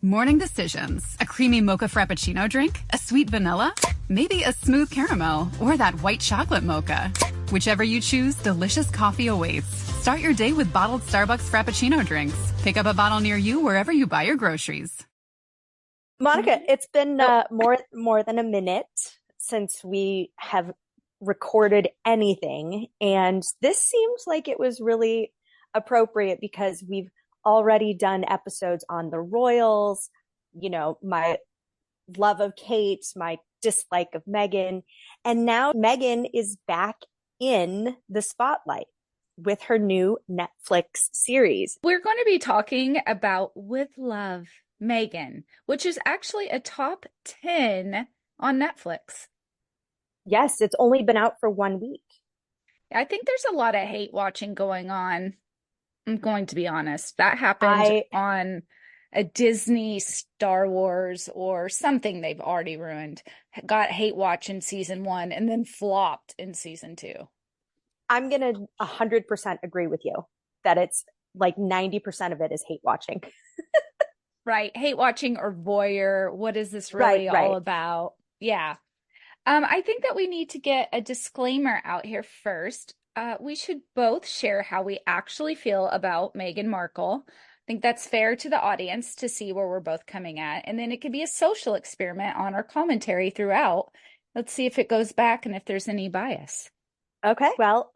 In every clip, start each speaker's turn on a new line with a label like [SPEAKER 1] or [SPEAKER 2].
[SPEAKER 1] Morning decisions. A creamy mocha frappuccino drink? A sweet vanilla? Maybe a smooth caramel? Or that white chocolate mocha? Whichever you choose, delicious coffee awaits. Start your day with bottled Starbucks Frappuccino drinks. Pick up a bottle near you wherever you buy your groceries.
[SPEAKER 2] Monica, it's been more than a minute since we have recorded anything, and this seems like it was really appropriate because we've already done episodes on the royals, my love of Kate, my dislike of Meghan, and now Meghan is back in the spotlight with her new Netflix series.
[SPEAKER 3] We're going to be talking about With Love, Meghan, which is actually a top 10 on Netflix.
[SPEAKER 2] Yes, it's only been out for 1 week.
[SPEAKER 3] I think there's a lot of hate watching going on. I'm going to be honest. That happened on a Disney Star Wars or something they've already ruined. Got hate watch in season 1 and then flopped in season 2.
[SPEAKER 2] I'm going to 100% agree with you that it's like 90% of it is hate watching.
[SPEAKER 3] Right. Hate watching or voyeur. What is this really all about? Yeah. I think that we need to get a disclaimer out here first. We should both share how we actually feel about Meghan Markle. I think that's fair to the audience to see where we're both coming at. And then it could be a social experiment on our commentary throughout. Let's see if it goes back and if there's any bias.
[SPEAKER 2] Okay. Well,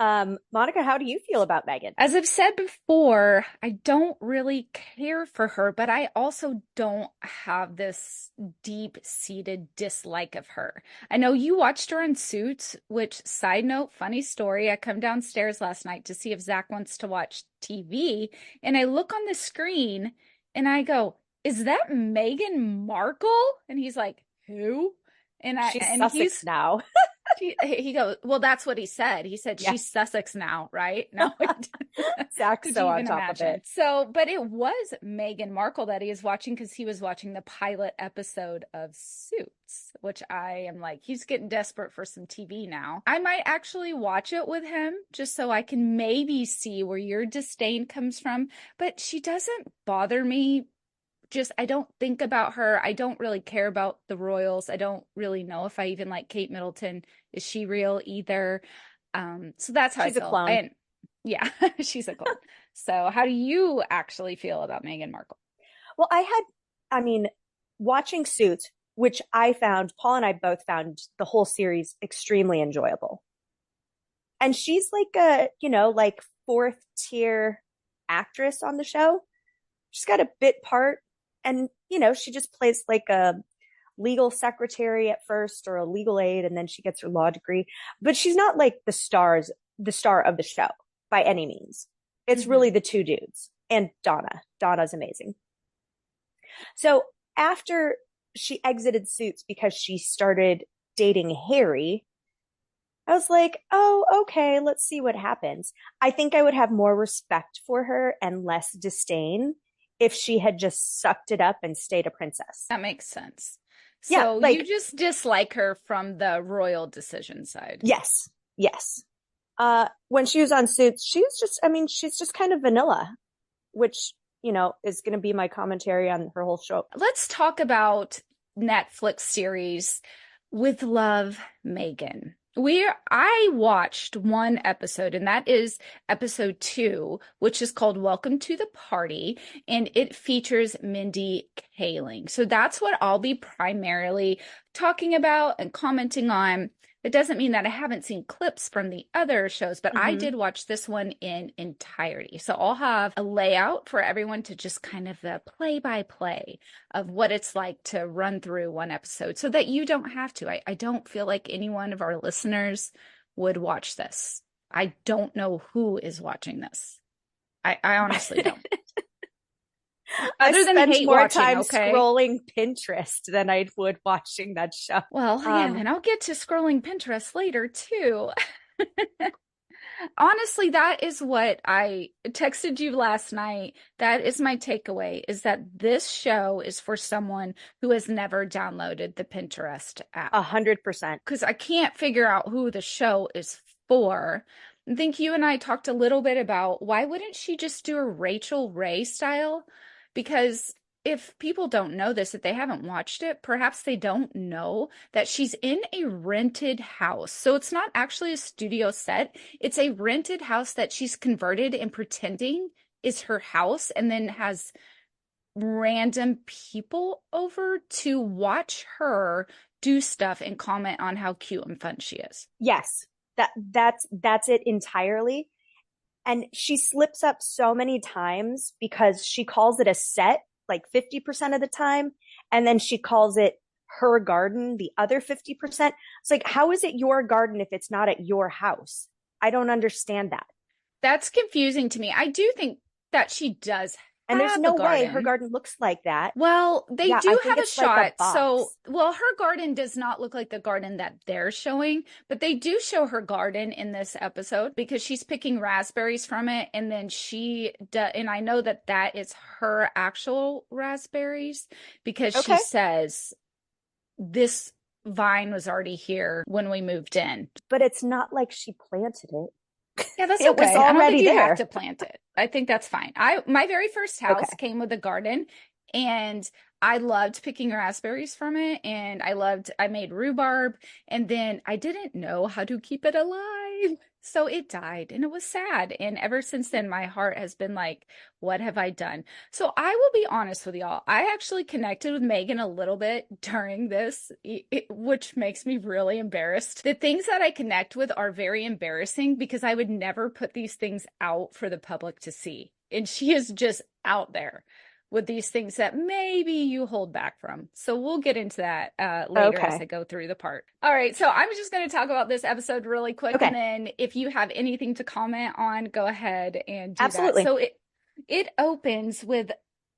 [SPEAKER 2] Monica, how do you feel about Meghan?
[SPEAKER 3] As I've said before, I don't really care for her, but I also don't have this deep-seated dislike of her. I know you watched her on Suits, which, side note, funny story, I come downstairs last night to see if Zach wants to watch TV, and I look on the screen, and I go, is that Meghan Markle? And he's like, who?
[SPEAKER 2] She's Sussex now.
[SPEAKER 3] He goes, well, that's what he said. He said, she's Sussex now, right? No,
[SPEAKER 2] Zach's so on top of it.
[SPEAKER 3] So, but it was Meghan Markle that he is watching because he was watching the pilot episode of Suits, which I am like, he's getting desperate for some TV now. I might actually watch it with him just so I can maybe see where your disdain comes from, but she doesn't bother me. Just, I don't think about her. I don't really care about the royals. I don't really know if I even like Kate Middleton. Is she real either? So that's how
[SPEAKER 2] she's
[SPEAKER 3] I feel.
[SPEAKER 2] A clone.
[SPEAKER 3] Yeah, she's a clone. So how do you actually feel about Meghan Markle?
[SPEAKER 2] Well, watching Suits, which Paul and I both found the whole series extremely enjoyable. And she's like a, like 4th tier actress on the show. She's got a bit part. And, she just plays like a legal secretary at first or a legal aide, and then she gets her law degree. But she's not like the star of the show by any means. It's really the two dudes and Donna. Donna's amazing. So after she exited Suits because she started dating Harry, I was like, oh, okay, let's see what happens. I think I would have more respect for her and less disdain if she had just sucked it up and stayed a princess.
[SPEAKER 3] That makes sense. So you just dislike her from the royal decision side.
[SPEAKER 2] Yes. When she was on Suits, she's just kind of vanilla, which, is going to be my commentary on her whole show.
[SPEAKER 3] Let's talk about Netflix series With Love, Meghan. I watched one episode, and that is episode 2, which is called Welcome to the Party, and it features Mindy Kaling. So that's what I'll be primarily talking about and commenting on. It doesn't mean that I haven't seen clips from the other shows, but I did watch this one in entirety. So I'll have a layout for everyone to just kind of the play-by-play of what it's like to run through one episode so that you don't have to. I don't feel like any one of our listeners would watch this. I don't know who is watching this. I honestly don't.
[SPEAKER 2] Other than spend more time scrolling Pinterest than I would watching that show.
[SPEAKER 3] Well, yeah, and I'll get to scrolling Pinterest later too. Honestly, that is what I texted you last night. That is my takeaway, is that this show is for someone who has never downloaded the Pinterest app.
[SPEAKER 2] 100%.
[SPEAKER 3] Because I can't figure out who the show is for. I think you and I talked a little bit about why wouldn't she just do a Rachel Ray style? Because if people don't know this, if they haven't watched it, perhaps they don't know that she's in a rented house. So it's not actually a studio set. It's a rented house that she's converted and pretending is her house, and then has random people over to watch her do stuff and comment on how cute and fun she is.
[SPEAKER 2] Yes, that's it entirely. And she slips up so many times because she calls it a set like 50% of the time, and then she calls it her garden the other 50%. It's like, how is it your garden if it's not at your house? I don't understand that.
[SPEAKER 3] That's confusing to me. I do think that she does
[SPEAKER 2] And there's
[SPEAKER 3] have
[SPEAKER 2] no
[SPEAKER 3] a
[SPEAKER 2] way
[SPEAKER 3] garden.
[SPEAKER 2] her garden looks like that.
[SPEAKER 3] Well, they
[SPEAKER 2] Yeah, I
[SPEAKER 3] do
[SPEAKER 2] think
[SPEAKER 3] have a
[SPEAKER 2] it's like a
[SPEAKER 3] shot. So,
[SPEAKER 2] box.
[SPEAKER 3] well, her garden does not look like the garden that they're showing, but they do show her garden in this episode because she's picking raspberries from it. And then and I know that that is her actual raspberries because she
[SPEAKER 2] Okay.
[SPEAKER 3] says this vine was already here when we moved in.
[SPEAKER 2] But it's not like she planted it.
[SPEAKER 3] Yeah, that's
[SPEAKER 2] It was
[SPEAKER 3] okay. I don't think
[SPEAKER 2] already
[SPEAKER 3] you
[SPEAKER 2] there.
[SPEAKER 3] have to plant it. I think that's fine. My very first house
[SPEAKER 2] Okay.
[SPEAKER 3] came with a garden, and I loved picking raspberries from it, and I made rhubarb, and then I didn't know how to keep it alive. So it died, and it was sad. And ever since then, my heart has been like, what have I done? So I will be honest with y'all. I actually connected with Meghan a little bit during this, which makes me really embarrassed. The things that I connect with are very embarrassing because I would never put these things out for the public to see. And she is just out there with these things that maybe you hold back from. So we'll get into that later as I go through the part. All right, so I'm just going to talk about this episode really quick, and then if you have anything to comment on, go ahead and do
[SPEAKER 2] Absolutely.
[SPEAKER 3] that. So it opens with,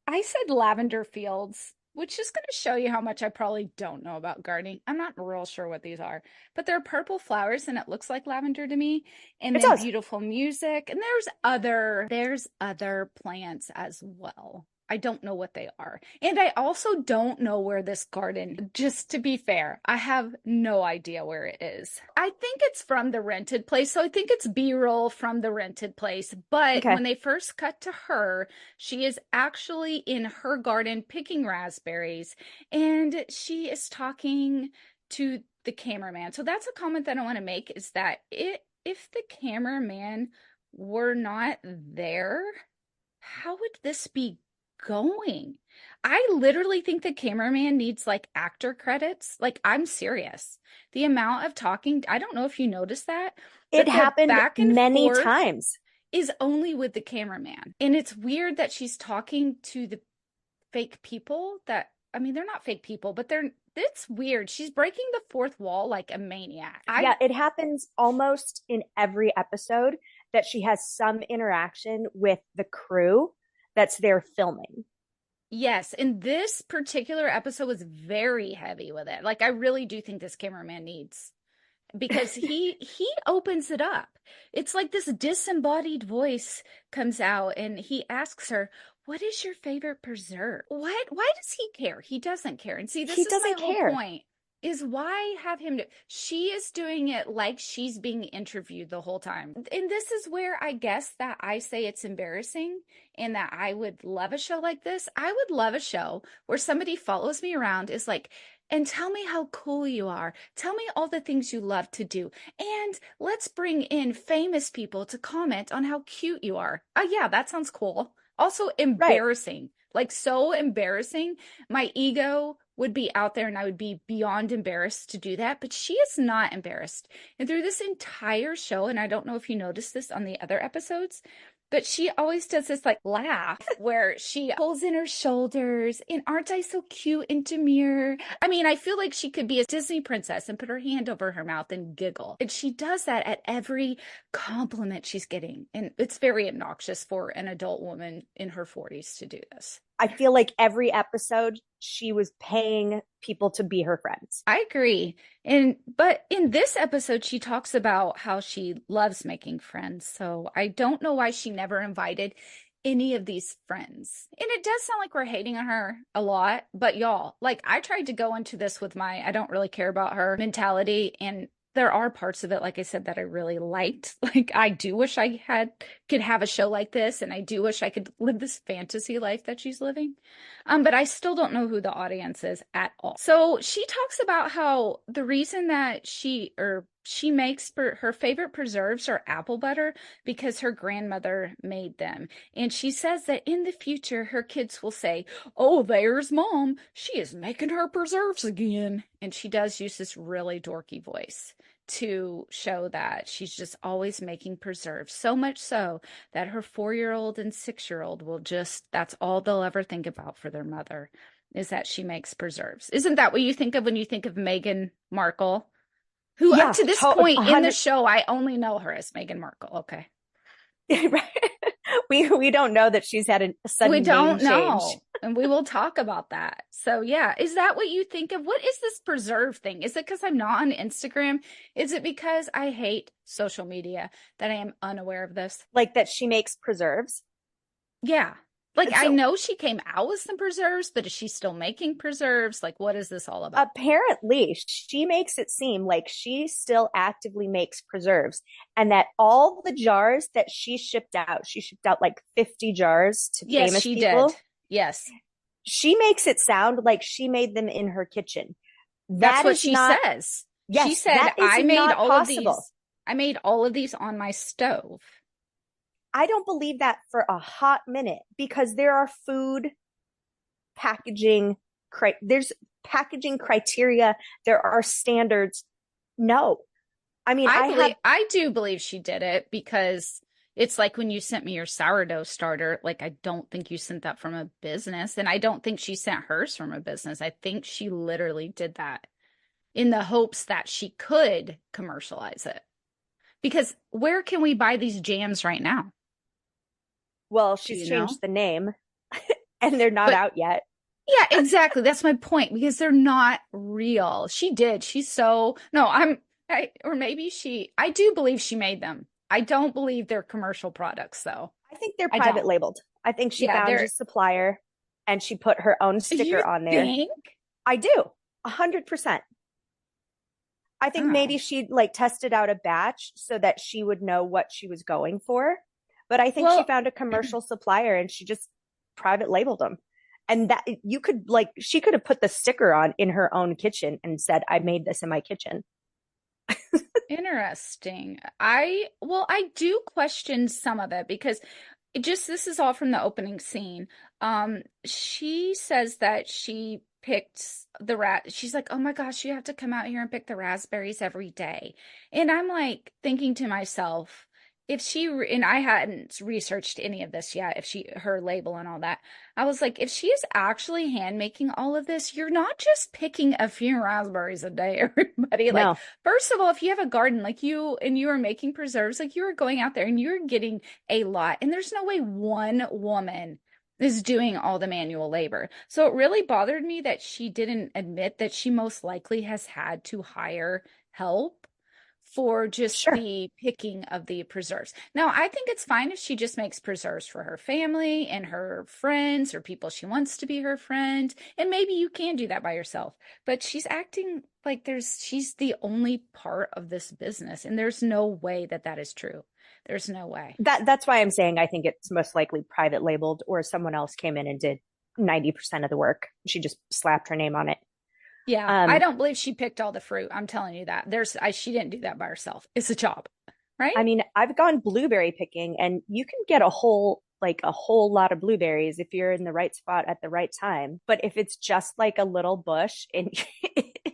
[SPEAKER 3] I said lavender fields, which is going to show you how much I probably don't know about gardening. I'm not real sure what these are, but they're purple flowers and it looks like lavender to me. And then beautiful music, and there's other plants as well. I don't know what they are. And I also don't know where this garden, just to be fair, I have no idea where it is. I think it's from the rented place. So I think it's B-roll from the rented place. But when they first cut to her, she is actually in her garden picking raspberries, and she is talking to the cameraman. So that's a comment that I want to make, is that if the cameraman were not there, how would this be going? I literally think the cameraman needs like actor credits. Like, I'm serious. The amount of talking, I don't know if you noticed that.
[SPEAKER 2] It happened
[SPEAKER 3] back and
[SPEAKER 2] many
[SPEAKER 3] forth
[SPEAKER 2] times.
[SPEAKER 3] Is only with the cameraman. And it's weird that she's talking to the fake people that, I mean, they're not fake people, but it's weird. She's breaking the fourth wall like a maniac.
[SPEAKER 2] Yeah, it happens almost in every episode that she has some interaction with the crew that's there filming.
[SPEAKER 3] Yes, and this particular episode was very heavy with it. Like, I really do think this cameraman needs, because he opens it up. It's like this disembodied voice comes out and he asks her, "What is your favorite preserve?" What? Why does he care? He doesn't care. And see, this is my whole point. Is why have him do, she is doing it like she's being interviewed the whole time. And this is where I guess that I say it's embarrassing, and that I would love a show like this. I would love a show where somebody follows me around, is like, and tell me how cool you are. Tell me all the things you love to do. And let's bring in famous people to comment on how cute you are. Oh yeah, that sounds cool. Also embarrassing. Like, so embarrassing. My ego would be out there and I would be beyond embarrassed to do that, but she is not embarrassed. And through this entire show, and I don't know if you noticed this on the other episodes, but she always does this like laugh where she pulls in her shoulders and, aren't I so cute and demure? I mean, I feel like she could be a Disney princess and put her hand over her mouth and giggle. And she does that at every compliment she's getting. And it's very obnoxious for an adult woman in her 40s to do this.
[SPEAKER 2] I feel like every episode she was paying people to be her friends.
[SPEAKER 3] I agree. But in this episode, she talks about how she loves making friends. So I don't know why she never invited any of these friends. And it does sound like we're hating on her a lot, but y'all, like, I tried to go into this with my I don't really care about her mentality, and there are parts of it, like I said, that I really liked. Like I do wish could have a show like this, and I do wish I could live this fantasy life that she's living. But I still don't know who the audience is at all. So she talks about how the reason that she makes her favorite preserves are apple butter because her grandmother made them. And she says that in the future, her kids will say, "Oh, there's Mom. She is making her preserves again." And she does use this really dorky voice to show that she's just always making preserves. So much so that her 4-year-old and 6-year-old will that's all they'll ever think about for their mother is that she makes preserves. Isn't that what you think of when you think of Meghan Markle? Who up to this point in the show, I only know her as Meghan Markle. Okay.
[SPEAKER 2] Right. We don't know that she's had a sudden
[SPEAKER 3] We don't
[SPEAKER 2] name
[SPEAKER 3] know.
[SPEAKER 2] change.
[SPEAKER 3] And we will talk about that. So yeah, is that what you think of? What is this preserve thing? Is it because I'm not on Instagram? Is it because I hate social media that I am unaware of this?
[SPEAKER 2] Like that she makes preserves?
[SPEAKER 3] Yeah. Like
[SPEAKER 2] So,
[SPEAKER 3] I know she came out with some preserves, but is she still making preserves? Like what is this all about?
[SPEAKER 2] apparently, she makes it seem like she still actively makes preserves, and that all the jars that she shipped out like 50 jars to
[SPEAKER 3] Yes,
[SPEAKER 2] famous
[SPEAKER 3] she
[SPEAKER 2] people.
[SPEAKER 3] did. Yes.
[SPEAKER 2] She makes it sound like she made them in her kitchen.
[SPEAKER 3] That's what she
[SPEAKER 2] not,
[SPEAKER 3] says.
[SPEAKER 2] yes,
[SPEAKER 3] She said,
[SPEAKER 2] that is
[SPEAKER 3] I made
[SPEAKER 2] not
[SPEAKER 3] all
[SPEAKER 2] possible.
[SPEAKER 3] of these. I made all of these on my stove.
[SPEAKER 2] I don't believe that for a hot minute because there are food packaging, there's packaging criteria, there are standards. No. I mean,
[SPEAKER 3] I do believe she did it because it's like when you sent me your sourdough starter, like I don't think you sent that from a business, and I don't think she sent hers from a business. I think she literally did that in the hopes that she could commercialize it. Because where can we buy these jams right now?
[SPEAKER 2] well, she's changed the name and they're not out yet.
[SPEAKER 3] Yeah, exactly. That's my point because they're not real. She did. I do believe she made them. I don't believe they're commercial products though.
[SPEAKER 2] I think they're private labeled. I think she found a supplier and she put her own sticker on there.
[SPEAKER 3] Think?
[SPEAKER 2] I do. 100%. I think maybe she like tested out a batch so that she would know what she was going for. But I think she found a commercial supplier and she just private labeled them. And that she could have put the sticker on in her own kitchen and said, I made this in my kitchen.
[SPEAKER 3] Interesting. I do question some of it because this is all from the opening scene. She says that she picked she's like, "Oh my gosh, you have to come out here and pick the raspberries every day." And I'm like thinking to myself, and I hadn't researched any of this yet, her label and all that. I was like, if she is actually hand making all of this, you're not just picking a few raspberries a day, everybody.
[SPEAKER 2] No.
[SPEAKER 3] Like, first of all, if you have a garden like you are making preserves, like you are going out there and you're getting a lot. And there's no way one woman is doing all the manual labor. So it really bothered me that she didn't admit that she most likely has had to hire help for just the picking of the preserves. Now, I think it's fine if she just makes preserves for her family and her friends or people she wants to be her friend. And maybe you can do that by yourself. But she's acting like she's the only part of this business. And there's no way that is true. There's no way.
[SPEAKER 2] That's why I'm saying I think it's most likely private labeled or someone else came in and did 90% of the work. She just slapped her name on it.
[SPEAKER 3] Yeah, I don't believe she picked all the fruit. I'm telling you that. She didn't do that by herself. It's a job, right?
[SPEAKER 2] I mean, I've gone blueberry picking and you can get a whole lot of blueberries if you're in the right spot at the right time. But if it's just like a little bush in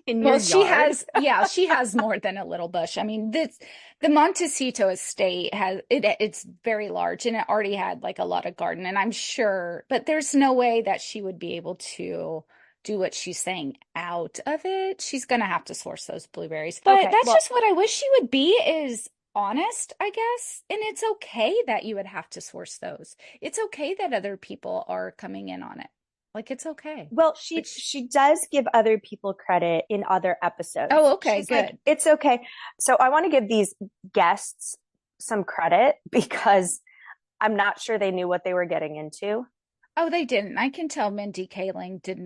[SPEAKER 2] your yard.
[SPEAKER 3] She has more than a little bush. I mean, the Montecito estate it's very large and it already had like a lot of garden, and I'm sure, but there's no way that she would be able to do what she's saying out of it. She's gonna have to source those blueberries. But just what I wish she would be is honest, I guess. And it's okay that you would have to source those. It's okay that other people are coming in on it. Like, it's okay.
[SPEAKER 2] Well, she does give other people credit in other episodes.
[SPEAKER 3] Oh, okay,
[SPEAKER 2] She's
[SPEAKER 3] good.
[SPEAKER 2] Like, it's okay. So I want to give these guests some credit because I'm not sure they knew what they were getting into.
[SPEAKER 3] Oh, they didn't. I can tell Mindy Kaling did
[SPEAKER 2] N-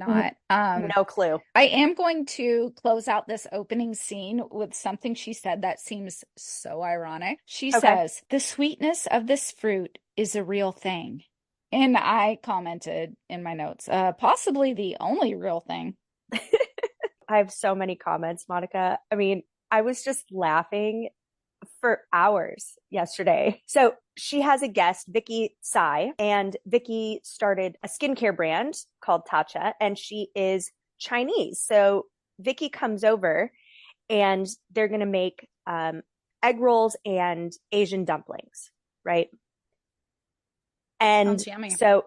[SPEAKER 3] not.
[SPEAKER 2] no clue.
[SPEAKER 3] I am going to close out this opening scene with something she said that seems so ironic. She
[SPEAKER 2] Okay.
[SPEAKER 3] says, "The sweetness of this fruit is a real thing." And I commented in my notes, possibly the only real thing.
[SPEAKER 2] I have so many comments, Monica. I mean, I was just laughing for hours yesterday. So she has a guest, Vicky Tsai, and Vicky started a skincare brand called Tatcha, and she is Chinese. So Vicky comes over and they're going to make egg rolls and Asian dumplings, right? And
[SPEAKER 3] Sounds yummy.
[SPEAKER 2] so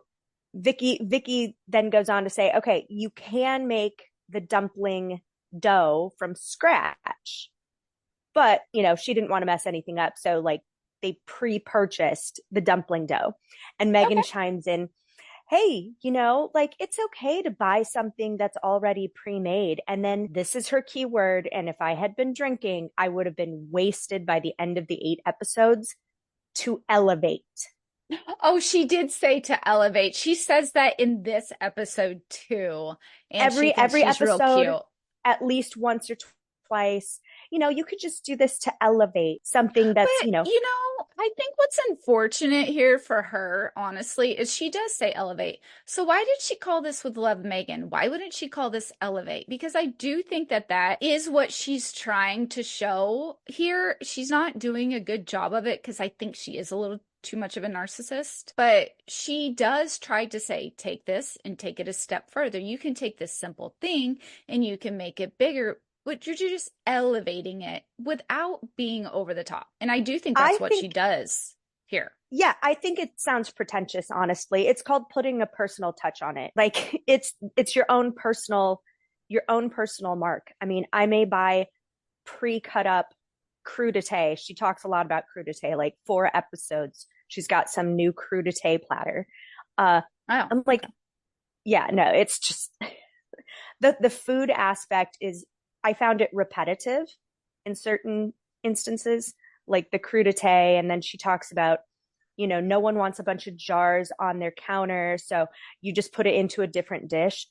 [SPEAKER 2] Vicky then goes on to say, okay, you can make the dumpling dough from scratch, but she didn't want to mess anything up, so like they pre-purchased the dumpling dough. And
[SPEAKER 3] Okay.
[SPEAKER 2] Meghan chimes in, hey, like it's okay to buy something that's already pre-made. And then this is her key word, and if I had been drinking, I would have been wasted by the end of the 8 episodes. To elevate.
[SPEAKER 3] Oh, she did say to elevate. She says that in this episode too, and she thinks
[SPEAKER 2] Every
[SPEAKER 3] she's real
[SPEAKER 2] episode,
[SPEAKER 3] cute.
[SPEAKER 2] at least once or twice, you could just do this to elevate something that's,
[SPEAKER 3] But, I think what's unfortunate here for her, honestly, is she does say elevate. So why did she call this with Love Megan? Why wouldn't she call this elevate? Because I do think that that is what she's trying to show here. She's not doing a good job of it because I think she is a little too much of a narcissist, but she does try to say, take this and take it a step further. You can take this simple thing and you can make it bigger, but you're just elevating it without being over the top. And I do think
[SPEAKER 2] I
[SPEAKER 3] that's what she
[SPEAKER 2] think,
[SPEAKER 3] does here.
[SPEAKER 2] yeah, I think it sounds pretentious, honestly. It's called putting a personal touch on it. Like it's your own personal mark. I mean, I may buy pre-cut up crudité. She talks a lot about crudité, like 4 episodes. She's got some new crudité platter.
[SPEAKER 3] Oh,
[SPEAKER 2] I'm like,
[SPEAKER 3] okay.
[SPEAKER 2] yeah, no, it's just the food aspect is, I found it repetitive in certain instances, like the crudité. And then she talks about, no one wants a bunch of jars on their counter, so you just put it into a different dish.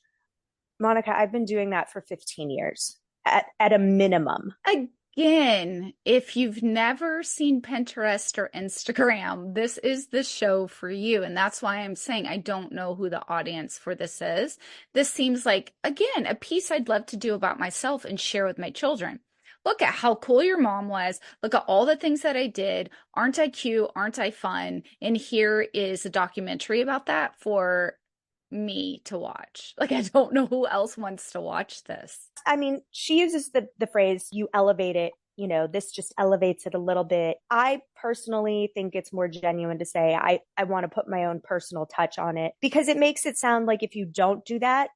[SPEAKER 2] Monica, I've been doing that for 15 years at a minimum.
[SPEAKER 3] Again, if you've never seen Pinterest or Instagram, this is the show for you. And that's why I'm saying I don't know who the audience for this is. This seems like, again, a piece I'd love to do about myself and share with my children. Look at how cool your mom was. Look at all the things that I did. Aren't I cute? Aren't I fun? And here is a documentary about that for me to watch. Like, I don't know who else wants to watch this.
[SPEAKER 2] I mean, she uses the phrase, you elevate it, this just elevates it a little bit. I personally think it's more genuine to say, I want to put my own personal touch on it, because it makes it sound like if you don't do that,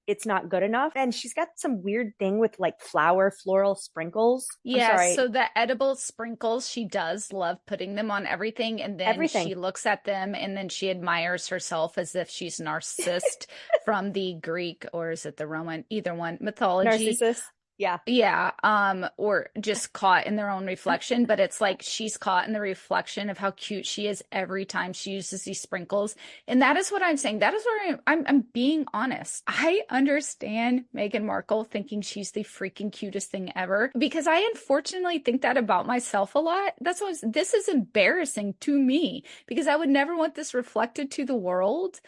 [SPEAKER 2] it's not good enough. And she's got some weird thing with like floral sprinkles. I'm
[SPEAKER 3] Yes,
[SPEAKER 2] sorry,
[SPEAKER 3] so the edible sprinkles, she does love putting them on everything, and then
[SPEAKER 2] everything.
[SPEAKER 3] she looks at them and then she admires herself as if she's narcissist from the Greek, or is it the Roman, either one, mythology.
[SPEAKER 2] Narcissus. Yeah.
[SPEAKER 3] Yeah, or just caught in their own reflection, but it's like she's caught in the reflection of how cute she is every time she uses these sprinkles. And that is what I'm saying. That is where I'm being honest. I understand Meghan Markle thinking she's the freaking cutest thing ever, because I unfortunately think that about myself a lot. That's why this is embarrassing to me, because I would never want this reflected to the world.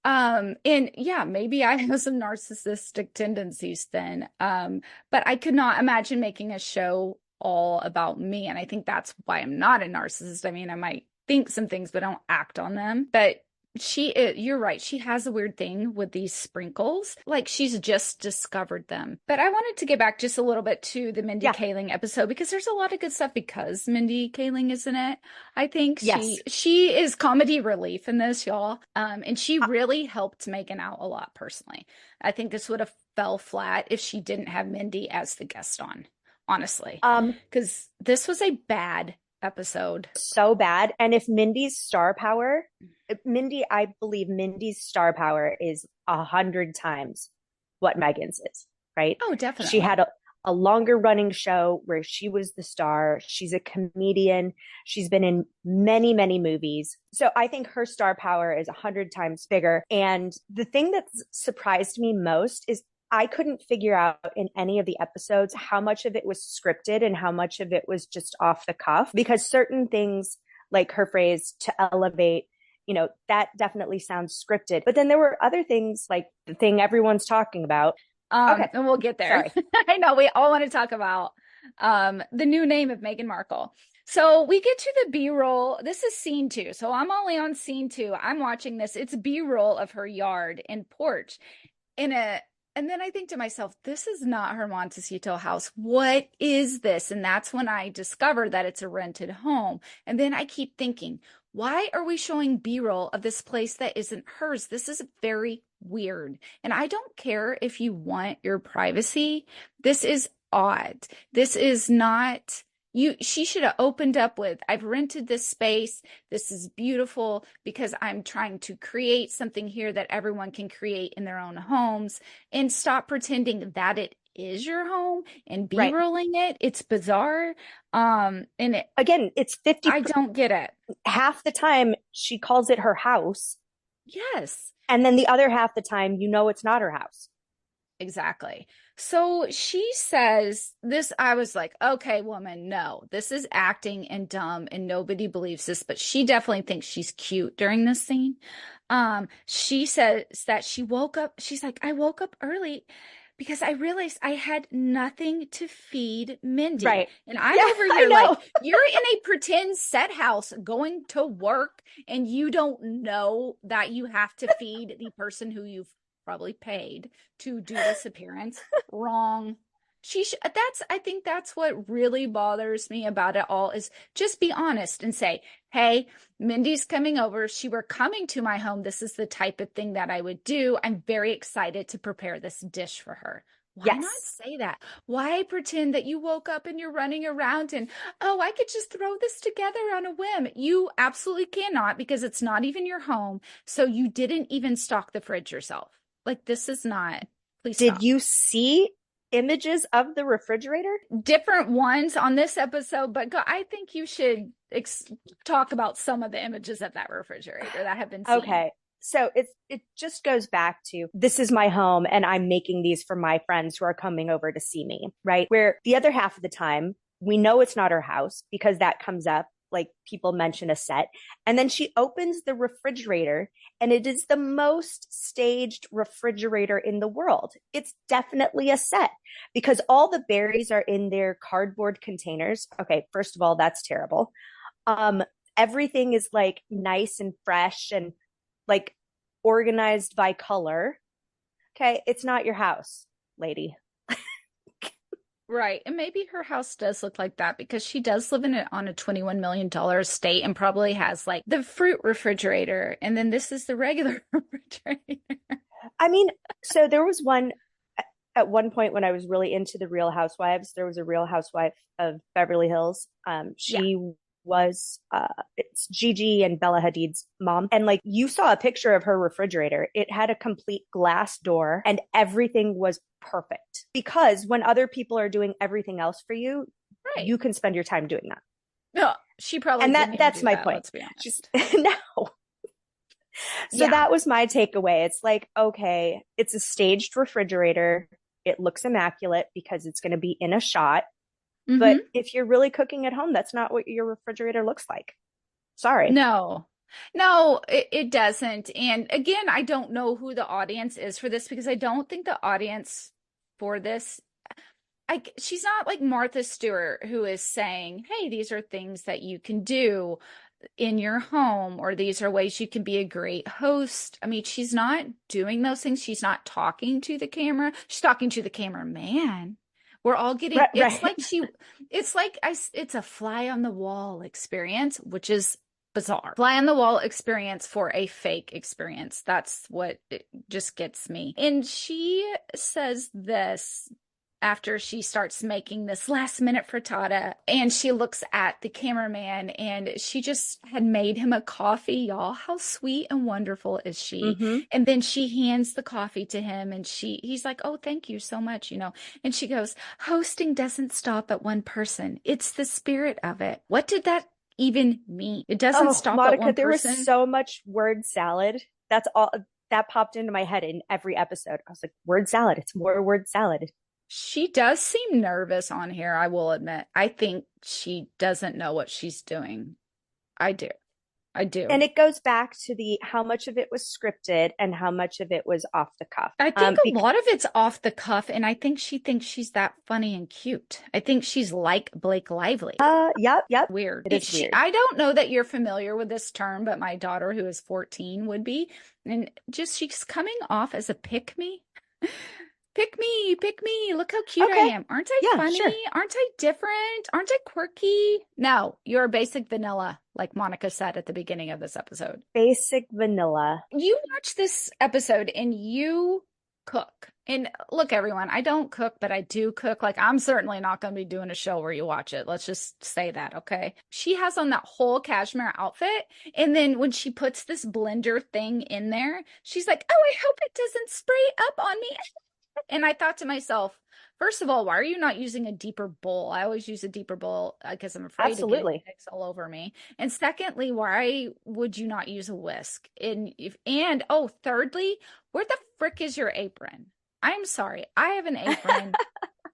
[SPEAKER 3] And yeah, maybe I have some narcissistic tendencies then. But I could not imagine making a show all about me. And I think that's why I'm not a narcissist. I mean, I might think some things, but I don't act on them. But you're right. She has a weird thing with these sprinkles. Like she's just discovered them. But I wanted to get back just a little bit to the Mindy
[SPEAKER 2] Yeah.
[SPEAKER 3] Kaling episode, because there's a lot of good stuff because Mindy Kaling is in it. I think
[SPEAKER 2] Yes.
[SPEAKER 3] she is comedy relief in this, y'all. And she really helped Megan out a lot personally. I think this would have fell flat if she didn't have Mindy as the guest on, honestly. Because this was a bad episode.
[SPEAKER 2] So bad. And if Mindy's star power, I believe Mindy's star power is 100 times what Megan's is, right?
[SPEAKER 3] Oh, definitely.
[SPEAKER 2] She had a longer running show where she was the star. She's a comedian. She's been in many, many movies. So I think her star power is 100 times bigger. And the thing that surprised me most is I couldn't figure out in any of the episodes how much of it was scripted and how much of it was just off the cuff, because certain things like her phrase to elevate, that definitely sounds scripted. But then there were other things like the thing everyone's talking about.
[SPEAKER 3] Okay. And we'll get there.
[SPEAKER 2] Sorry.
[SPEAKER 3] I know we all want to talk about the new name of Meghan Markle. So we get to the B-roll. This is scene 2. So I'm only on scene 2. I'm watching this. It's B-roll of her yard and porch. And then I think to myself, this is not her Montecito house. What is this? And that's when I discover that it's a rented home. And then I keep thinking, why are we showing B-roll of this place that isn't hers? This is very weird. And I don't care if you want your privacy. This is odd. This is not she should have opened up with, I've rented this space. This is beautiful because I'm trying to create something here that everyone can create in their own homes, and stop pretending that it is your home and B-rolling it. It's bizarre. And
[SPEAKER 2] again, it's 50.
[SPEAKER 3] I don't get it.
[SPEAKER 2] Half the time she calls it her house.
[SPEAKER 3] Yes.
[SPEAKER 2] And then the other half the time, it's not her house.
[SPEAKER 3] Exactly. So she says this, I was like, okay, woman, no, this is acting and dumb and nobody believes this, but she definitely thinks she's cute during this scene. She says that she woke up, she's like, I woke up early because I realized I had nothing to feed Mindy.
[SPEAKER 2] Right.
[SPEAKER 3] And I'm over here like, you're in a pretend set house going to work and you don't know that you have to feed the person who you've probably paid to do this appearance. Wrong. I think that's what really bothers me about it all, is just be honest and say, hey, Mindy's coming over. She were coming to my home. This is the type of thing that I would do. I'm very excited to prepare this dish for her. Why not say that? Why pretend that you woke up and you're running around and, oh, I could just throw this together on a whim? You absolutely cannot, because it's not even your home. So you didn't even stock the fridge yourself. Like, this is not, please stop.
[SPEAKER 2] Did you see images of the refrigerator?
[SPEAKER 3] Different ones on this episode, but I think you should talk about some of the images of that refrigerator that have been seen.
[SPEAKER 2] Okay. So it just goes back to, this is my home and I'm making these for my friends who are coming over to see me, right? Where the other half of the time, we know it's not her house because that comes up. Like, people mention a set, and then she opens the refrigerator and it is the most staged refrigerator in the world. It's definitely a set because all the berries are in their cardboard containers. Okay, first of all, that's terrible. Everything is like nice and fresh and like organized by color. Okay, it's not your house, lady.
[SPEAKER 3] Right. And maybe her house does look like that because she does live in it on a $21 million estate and probably has like the fruit refrigerator. And then this is the regular refrigerator.
[SPEAKER 2] I mean, so there was at one point when I was really into the Real Housewives, there was a Real Housewife of Beverly Hills. She was it's Gigi and Bella Hadid's mom, and like, you saw a picture of her refrigerator. It had a complete glass door and everything was perfect, because when other people are doing everything else for you, you can spend your time doing that.
[SPEAKER 3] No, she probably
[SPEAKER 2] and
[SPEAKER 3] didn't
[SPEAKER 2] that's my
[SPEAKER 3] that,
[SPEAKER 2] point.
[SPEAKER 3] Let's be honest.
[SPEAKER 2] Just no. So that was my takeaway. It's like, okay, it's a staged refrigerator. It looks immaculate because it's going to be in a shot. Mm-hmm. But if you're really cooking at home, that's not what your refrigerator looks like. Sorry.
[SPEAKER 3] No, it doesn't. And again, I don't know who the audience is for this, because I don't think the audience for this, she's not like Martha Stewart, who is saying, hey, these are things that you can do in your home, or these are ways you can be a great host. I mean, she's not doing those things. She's not talking to the camera. She's talking to the cameraman. We're all getting, it's a fly on the wall experience, which is bizarre. Fly on the wall experience for a fake experience. That's what it just gets me. And she says this after she starts making this last minute frittata, and she looks at the cameraman, and she just had made him a coffee, y'all. How sweet and wonderful is she?
[SPEAKER 2] Mm-hmm.
[SPEAKER 3] And then she hands the coffee to him, and he's like, "Oh, thank you so much," And she goes, "Hosting doesn't stop at one person. It's the spirit of it." What did that even mean? It doesn't stop
[SPEAKER 2] Monica,
[SPEAKER 3] at one
[SPEAKER 2] there
[SPEAKER 3] person.
[SPEAKER 2] was so much word salad. That's all that popped into my head in every episode. I was like, word salad. It's more word salad.
[SPEAKER 3] She does seem nervous on here, I will admit. I think she doesn't know what she's doing. I do.
[SPEAKER 2] And it goes back to how much of it was scripted and how much of it was off the cuff.
[SPEAKER 3] I think a lot of it's off the cuff, and I think she thinks she's that funny and cute. I think she's like Blake Lively.
[SPEAKER 2] Yep.
[SPEAKER 3] Weird.
[SPEAKER 2] It is weird.
[SPEAKER 3] I don't know that you're familiar with this term, but my daughter, who is 14, would be. And just she's coming off as a pick-me. Pick me. Look how cute I am. Aren't I funny? Sure. Aren't I different? Aren't I quirky? No, you're basic vanilla, like Monica said at the beginning of this episode.
[SPEAKER 2] Basic vanilla.
[SPEAKER 3] You watch this episode and you cook. And look, everyone, I don't cook, but I do cook. Like, I'm certainly not going to be doing a show where you watch it. Let's just say that, okay? She has on that whole cashmere outfit. And then when she puts this blender thing in there, she's like, "Oh, I hope it doesn't spray up on me." And I thought to myself, first of all, why are you not using a deeper bowl? I always use a deeper bowl because I'm afraid to get eggs all over me. And secondly, why would you not use a whisk? And thirdly, where the frick is your apron? I'm sorry, I have an apron.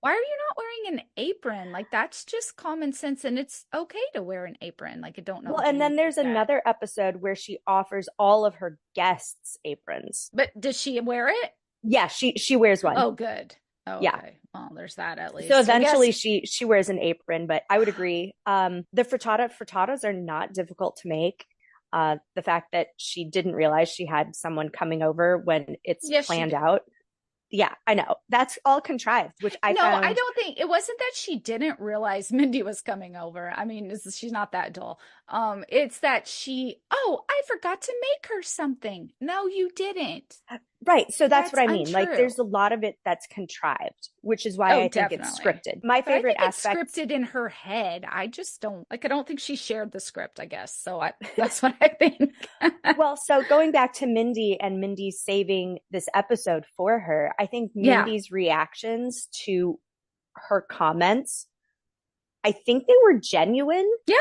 [SPEAKER 3] Why are you not wearing an apron? Like, that's just common sense, and it's okay to wear an apron. Like, I don't know.
[SPEAKER 2] Well, and then there's another episode where she offers all of her guests aprons.
[SPEAKER 3] But does she wear it?
[SPEAKER 2] Yeah, she wears one.
[SPEAKER 3] Oh, good. Oh,
[SPEAKER 2] yeah.
[SPEAKER 3] Okay. Well, there's that at least.
[SPEAKER 2] So eventually she wears an apron, but I would agree. The frittatas are not difficult to make. The fact that she didn't realize she had someone coming over when it's planned out. Yeah, I know. That's all contrived, which I found.
[SPEAKER 3] I don't think it wasn't that she didn't realize Mindy was coming over. I mean, she's not that dull. It's that I forgot to make her something. No, you didn't.
[SPEAKER 2] Right. So that's what I mean. Untrue. Like, there's a lot of it that's contrived, which is why I think it's scripted. My favorite aspect.
[SPEAKER 3] It's scripted in her head. I just don't I don't think she shared the script, I guess. So that's what I think.
[SPEAKER 2] Well, so going back to Mindy and Mindy saving this episode for her, I think Mindy's reactions to her comments, I think they were genuine.
[SPEAKER 3] Yeah.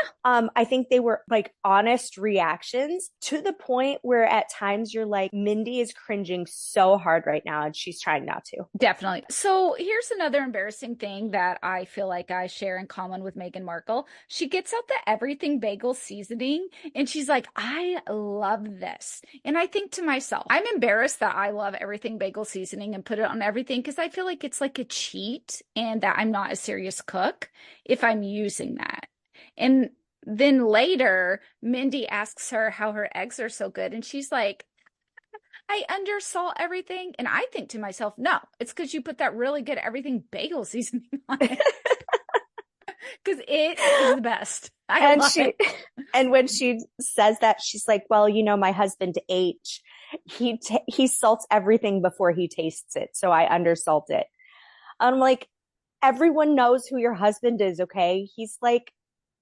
[SPEAKER 2] I think they were like honest reactions to the point where at times you're like, Mindy is cringing so hard right now and she's trying not to.
[SPEAKER 3] Definitely. So here's another embarrassing thing that I feel like I share in common with Meghan Markle. She gets out the everything bagel seasoning and she's like, "I love this." And I think to myself, I'm embarrassed that I love everything bagel seasoning and put it on everything because I feel like it's like a cheat and that I'm not a serious cook if I'm using that. And then later, Mindy asks her how her eggs are so good. And she's like, "I undersalt everything." And I think to myself, no, it's because you put that really good everything bagel seasoning on it. Because it is the best.
[SPEAKER 2] And when she says that, she's like, "Well, my husband H, he salts everything before he tastes it. So I undersalt it." I'm like, everyone knows who your husband is, okay? He's like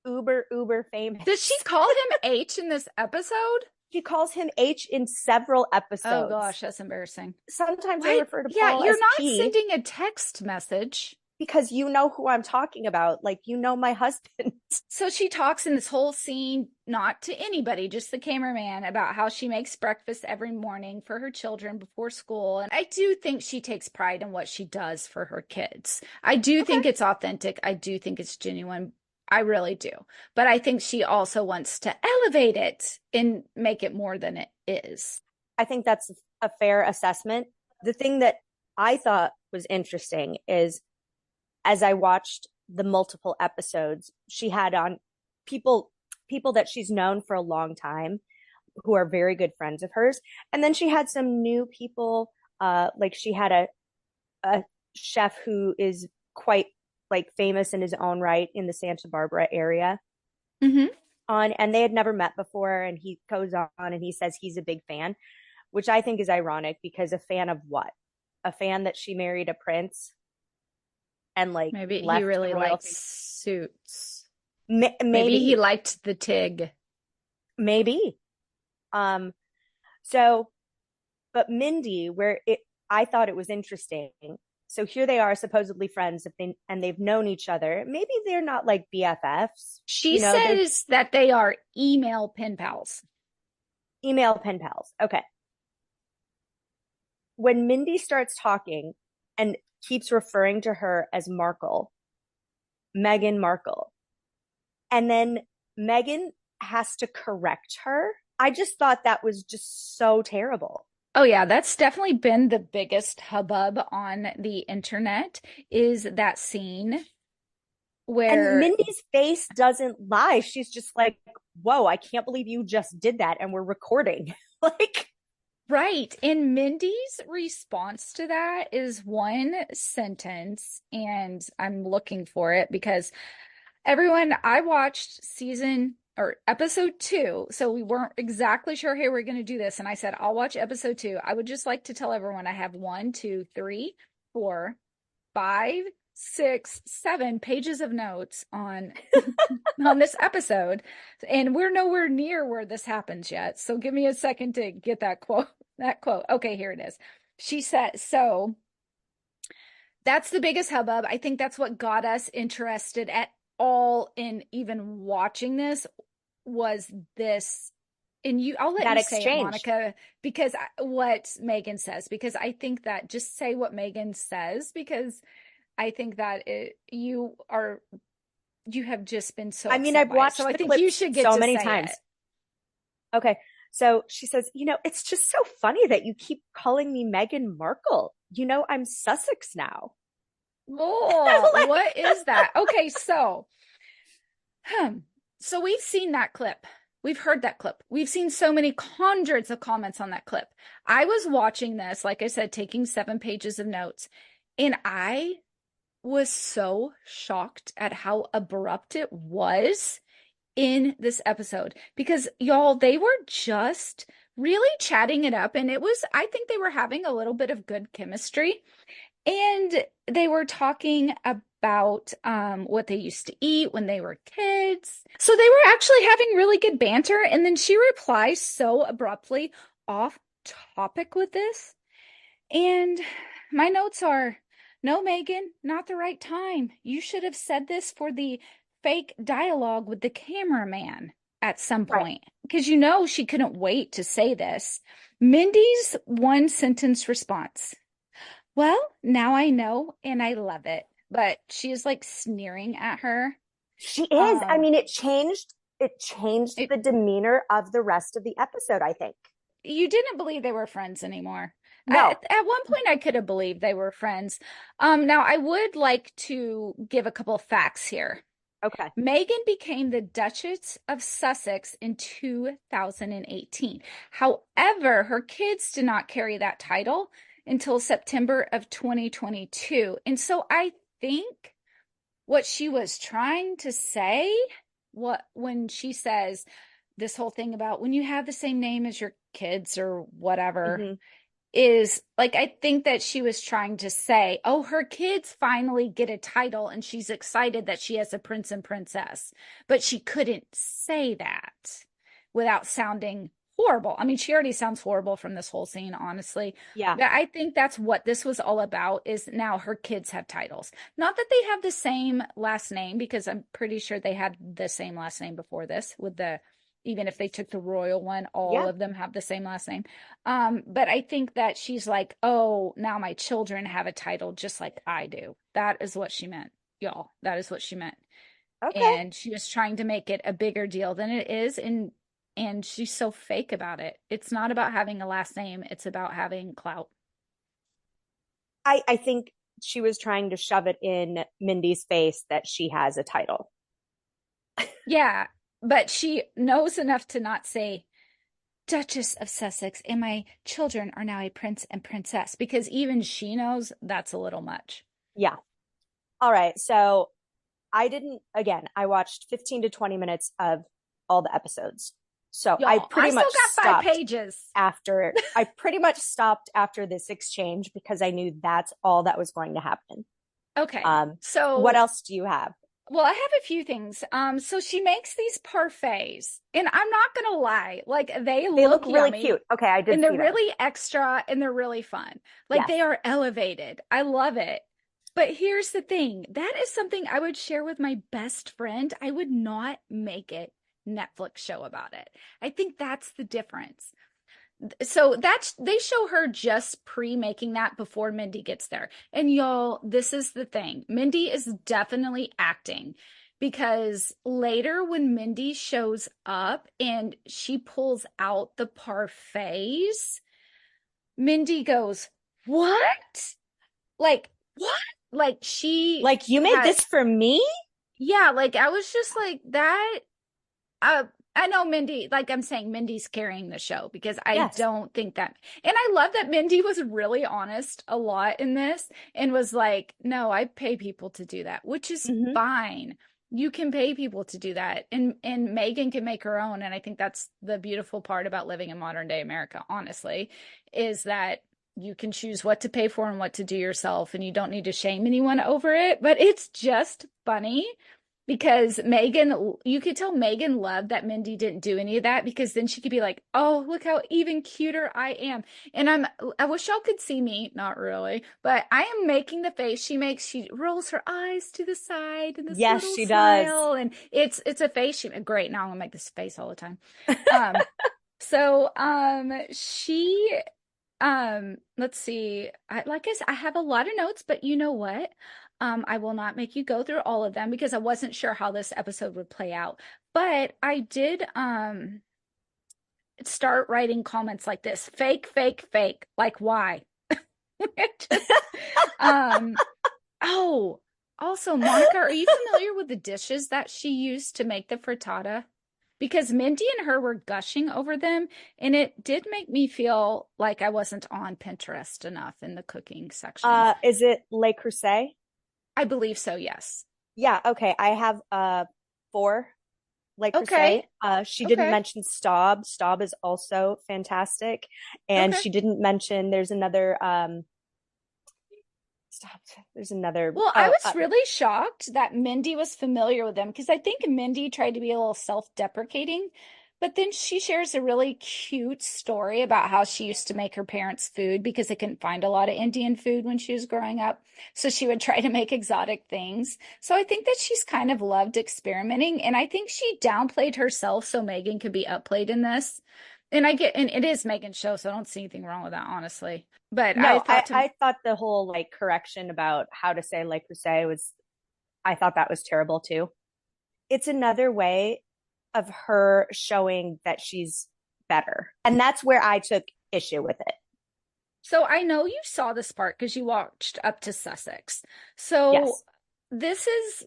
[SPEAKER 2] uber famous.
[SPEAKER 3] Does she call him H in this episode?
[SPEAKER 2] She calls him H in several episodes.
[SPEAKER 3] Oh gosh, that's embarrassing.
[SPEAKER 2] Sometimes I refer to Paul
[SPEAKER 3] you're
[SPEAKER 2] as
[SPEAKER 3] not
[SPEAKER 2] P
[SPEAKER 3] sending a text message.
[SPEAKER 2] Because you know who I'm talking about. Like, my husband.
[SPEAKER 3] So she talks in this whole scene, not to anybody, just the cameraman, about how she makes breakfast every morning for her children before school. And I do think she takes pride in what she does for her kids. I do think it's authentic. I do think it's genuine. I really do. But I think she also wants to elevate it and make it more than it is.
[SPEAKER 2] I think that's a fair assessment. The thing that I thought was interesting is, as I watched the multiple episodes, she had on people that she's known for a long time who are very good friends of hers. And then she had some new people, like she had a chef who is quite like famous in his own right in the Santa Barbara area.
[SPEAKER 3] Mm-hmm.
[SPEAKER 2] And they had never met before. And he goes on and he says he's a big fan, which I think is ironic because a fan of what? A fan that she married a prince? and like
[SPEAKER 3] Maybe he
[SPEAKER 2] left the
[SPEAKER 3] really liked
[SPEAKER 2] royalty.
[SPEAKER 3] suits. Maybe he
[SPEAKER 2] Maybe,
[SPEAKER 3] liked the Tig.
[SPEAKER 2] maybe. Um, so, but Mindy, I thought it was interesting. So here they are, supposedly friends, and they've known each other. Maybe they're not like BFFs,
[SPEAKER 3] She
[SPEAKER 2] you know, they're
[SPEAKER 3] says that they are email pen pals.
[SPEAKER 2] email pen pals. Okay. When Mindy starts talking and keeps referring to her as Markle, Meghan Markle, and then Meghan has to correct her, I just thought that was just so terrible.
[SPEAKER 3] Oh yeah, that's definitely been the biggest hubbub on the internet is that scene
[SPEAKER 2] And
[SPEAKER 3] where,
[SPEAKER 2] Mindy's face doesn't lie. She's just like, whoa, I can't believe you just did that and we're recording. Like,
[SPEAKER 3] right. And Mindy's response to that is one sentence, and I'm looking for it because everyone, I watched season or episode 2, so we weren't exactly sure how we were going to do this. And I said, I'll watch episode 2. I would just like to tell everyone I have 1, 2, 3, 4, 5, 6, 7 pages of notes on on this episode, and we're nowhere near where this happens yet. So give me a second to get that quote. That quote. Okay, here it is. She said, so that's the biggest hubbub. I think that's what got us interested at all in even watching this was this. And I'll let
[SPEAKER 2] that
[SPEAKER 3] you say it,
[SPEAKER 2] exchange.
[SPEAKER 3] Monica, because what Meghan says, because I think that just say what Meghan says, because I think that you have just been so
[SPEAKER 2] I mean,
[SPEAKER 3] upset
[SPEAKER 2] I've
[SPEAKER 3] by it.
[SPEAKER 2] watched
[SPEAKER 3] So I
[SPEAKER 2] the
[SPEAKER 3] think you
[SPEAKER 2] clips
[SPEAKER 3] should get
[SPEAKER 2] so
[SPEAKER 3] to
[SPEAKER 2] many
[SPEAKER 3] say
[SPEAKER 2] times.
[SPEAKER 3] it.
[SPEAKER 2] Okay. So she says, it's just so funny that you keep calling me Meghan Markle. I'm Sussex now.
[SPEAKER 3] Oh,
[SPEAKER 2] Like,
[SPEAKER 3] what is that? Okay, so we've seen that clip. We've heard that clip. We've seen so many hundreds of comments on that clip. I was watching this, like I said, taking 7 pages of notes, and I was so shocked at how abrupt it was in this episode because y'all, they were just really chatting it up, and I think they were having a little bit of good chemistry, and they were talking about what they used to eat when they were kids. So they were actually having really good banter, and then she replies so abruptly off topic with this, and my notes are, no, Meghan, not the right time. You should have said this for the fake dialogue with the cameraman at some
[SPEAKER 2] right.
[SPEAKER 3] point. Because she couldn't wait to say this. Mindy's one sentence response. Well, now I know and I love it. But she is like sneering at her.
[SPEAKER 2] She is. I mean, it changed
[SPEAKER 3] It,
[SPEAKER 2] the demeanor of the rest of the episode, I think.
[SPEAKER 3] you didn't believe they were friends anymore.
[SPEAKER 2] No.
[SPEAKER 3] At one point, I could have believed they were friends. Now, I would like to give a couple of facts here.
[SPEAKER 2] Okay.
[SPEAKER 3] Meghan became the Duchess of Sussex in 2018. However, her kids did not carry that title until September of 2022. And so I think what she was trying to say, when she says this whole thing about when you have the same name as your kids or whatever,
[SPEAKER 2] Mm-hmm.
[SPEAKER 3] is like, I think that she was trying to say, oh, her kids finally get a title and she's excited that she has a prince and princess. But she couldn't say that without sounding horrible. I mean, she already sounds horrible from this whole scene, honestly.
[SPEAKER 2] Yeah.
[SPEAKER 3] But I think that's what this was all about, is now her kids have titles. Not that they have the same last name, because I'm pretty sure they had the same last name before this even if they took the royal one, all of them have the same last name. But I think that she's like, oh, now my children have a title just like I do. That is what she meant, y'all. That is what she meant.
[SPEAKER 2] Okay.
[SPEAKER 3] And she was trying to make it a bigger deal than it is. And she's so fake about it. It's not about having a last name. It's about having clout.
[SPEAKER 2] I think she was trying to shove it in Mindy's face that she has a title.
[SPEAKER 3] Yeah. But she knows enough to not say Duchess of Sussex and my children are now a prince and princess, because even she knows that's a little much.
[SPEAKER 2] Yeah. All right. So I watched 15 to 20 minutes of all the episodes. So
[SPEAKER 3] Y'all,
[SPEAKER 2] I pretty much
[SPEAKER 3] still got 5 pages.
[SPEAKER 2] I pretty much stopped after this exchange because I knew that's all that was going to happen.
[SPEAKER 3] Okay.
[SPEAKER 2] What
[SPEAKER 3] So,
[SPEAKER 2] else do you have?
[SPEAKER 3] well, I have a few things. So she makes these parfaits, and I'm not gonna lie, like they
[SPEAKER 2] They look
[SPEAKER 3] look
[SPEAKER 2] really
[SPEAKER 3] yummy,
[SPEAKER 2] cute. Okay, I did
[SPEAKER 3] and they're
[SPEAKER 2] see those.
[SPEAKER 3] really extra, and they're really fun. Like
[SPEAKER 2] Yes.
[SPEAKER 3] they are elevated. I love it. But here's the thing, that is something I would share with my best friend. I would not make it Netflix show about it. I think that's the difference. So that's they show her just pre-making that before Mindy gets there. And y'all, this is the thing. Mindy is definitely acting because later when Mindy shows up and she pulls out the parfaits, Mindy goes, "What?" Like, what? Like she
[SPEAKER 2] Like, you made
[SPEAKER 3] had,
[SPEAKER 2] this for me?
[SPEAKER 3] yeah, like I was just like that. Uh, I know Mindy, like I'm saying, Mindy's carrying the show because I
[SPEAKER 2] Yes.
[SPEAKER 3] don't think that, and I love that Mindy was really honest a lot in this and was like, no, I pay people to do that, which is
[SPEAKER 2] Hmm.
[SPEAKER 3] fine. You can pay people to do that. And Meghan can make her own. And I think that's the beautiful part about living in modern day America, honestly, is that you can choose what to pay for and what to do yourself, and you don't need to shame anyone over it. But it's just funny because Meghan, you could tell Meghan loved that Mindy didn't do any of that because then she could be like, "Oh, look how even cuter I am." And I wish y'all could see me, not really, but I am making the face she makes. She rolls her eyes to the side and this
[SPEAKER 2] Yes,
[SPEAKER 3] little
[SPEAKER 2] she does.
[SPEAKER 3] smile, and it's a face she great. Now I'm gonna make this face all the time. Um, so she let's see. Like I said, I have a lot of notes, but you know what? I will not make you go through all of them because I wasn't sure how this episode would play out. But I did start writing comments like this. Fake, fake, fake. Like why? Just um oh, also Monica, are you familiar with the dishes that she used to make the frittata? Because Mindy and her were gushing over them, and it did make me feel like I wasn't on Pinterest enough in the cooking section.
[SPEAKER 2] Is it Le Creuset?
[SPEAKER 3] I believe so, yes.
[SPEAKER 2] Yeah, okay. I have four Le Creuset.
[SPEAKER 3] Okay,
[SPEAKER 2] She didn't
[SPEAKER 3] okay,
[SPEAKER 2] mention Staub. Staub is also fantastic. And
[SPEAKER 3] okay.
[SPEAKER 2] she didn't mention there's another Stop. There's another
[SPEAKER 3] Well, I was really shocked that Mindy was familiar with them because I think Mindy tried to be a little self-deprecating, but then she shares a really cute story about how she used to make her parents food because they couldn't find a lot of Indian food when she was growing up. So she would try to make exotic things. So I think that she's kind of loved experimenting, and I think she downplayed herself so Meghan could be upplayed in this. And and it is Meghan's show, so I don't see anything wrong with that, honestly. But I
[SPEAKER 2] No,
[SPEAKER 3] thought to
[SPEAKER 2] I thought the whole like correction about how to say Le Creuset was, I thought that was terrible too. It's another way of her showing that she's better. And that's where I took issue with it.
[SPEAKER 3] So I know you saw this part because you watched up to Sussex. So
[SPEAKER 2] Yes.
[SPEAKER 3] this is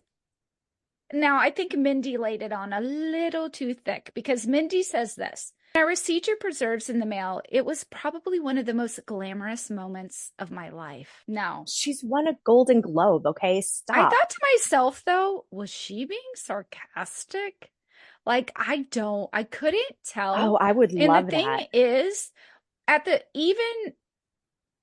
[SPEAKER 3] now I think Mindy laid it on a little too thick because Mindy says this. When I received your preserves in the mail, it was probably one of the most glamorous moments of my life. Now,
[SPEAKER 2] She's won a Golden Globe, okay?
[SPEAKER 3] I
[SPEAKER 2] Stop.
[SPEAKER 3] thought to myself though, was she being sarcastic? Like I couldn't
[SPEAKER 2] Oh,
[SPEAKER 3] tell.
[SPEAKER 2] I would
[SPEAKER 3] And the
[SPEAKER 2] love
[SPEAKER 3] thing
[SPEAKER 2] that.
[SPEAKER 3] is, at the even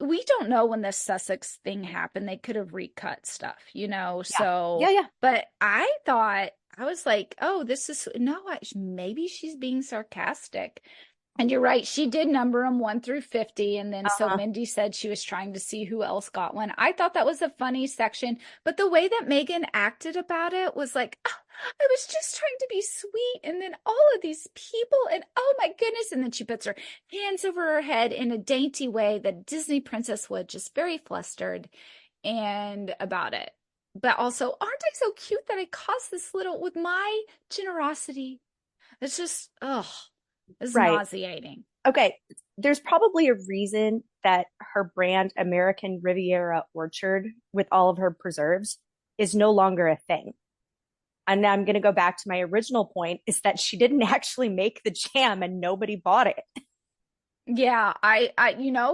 [SPEAKER 3] we don't know when this Sussex thing happened. They could have recut stuff, you know.
[SPEAKER 2] Yeah. Yeah,
[SPEAKER 3] So,
[SPEAKER 2] yeah.
[SPEAKER 3] but I thought I was like, oh, this is no, maybe she's being sarcastic. And you're right, she did number them 1 through 50. And then so
[SPEAKER 2] Uh-huh.
[SPEAKER 3] Mindy said she was trying to see who else got one. I thought that was a funny section. But the way that Meghan acted about it was like, oh, I was just trying to be sweet. And then all of these people, and oh my goodness. And then she puts her hands over her head in a dainty way that Disney princess would, just very flustered and about it. But also, aren't I so cute that I caused this little with my generosity? It's just, oh. Is
[SPEAKER 2] Right.
[SPEAKER 3] nauseating.
[SPEAKER 2] Okay. There's probably a reason that her brand American Riviera Orchard with all of her preserves is no longer a thing. And I'm going to go back to my original point is that she didn't actually make the jam and nobody bought it.
[SPEAKER 3] Yeah,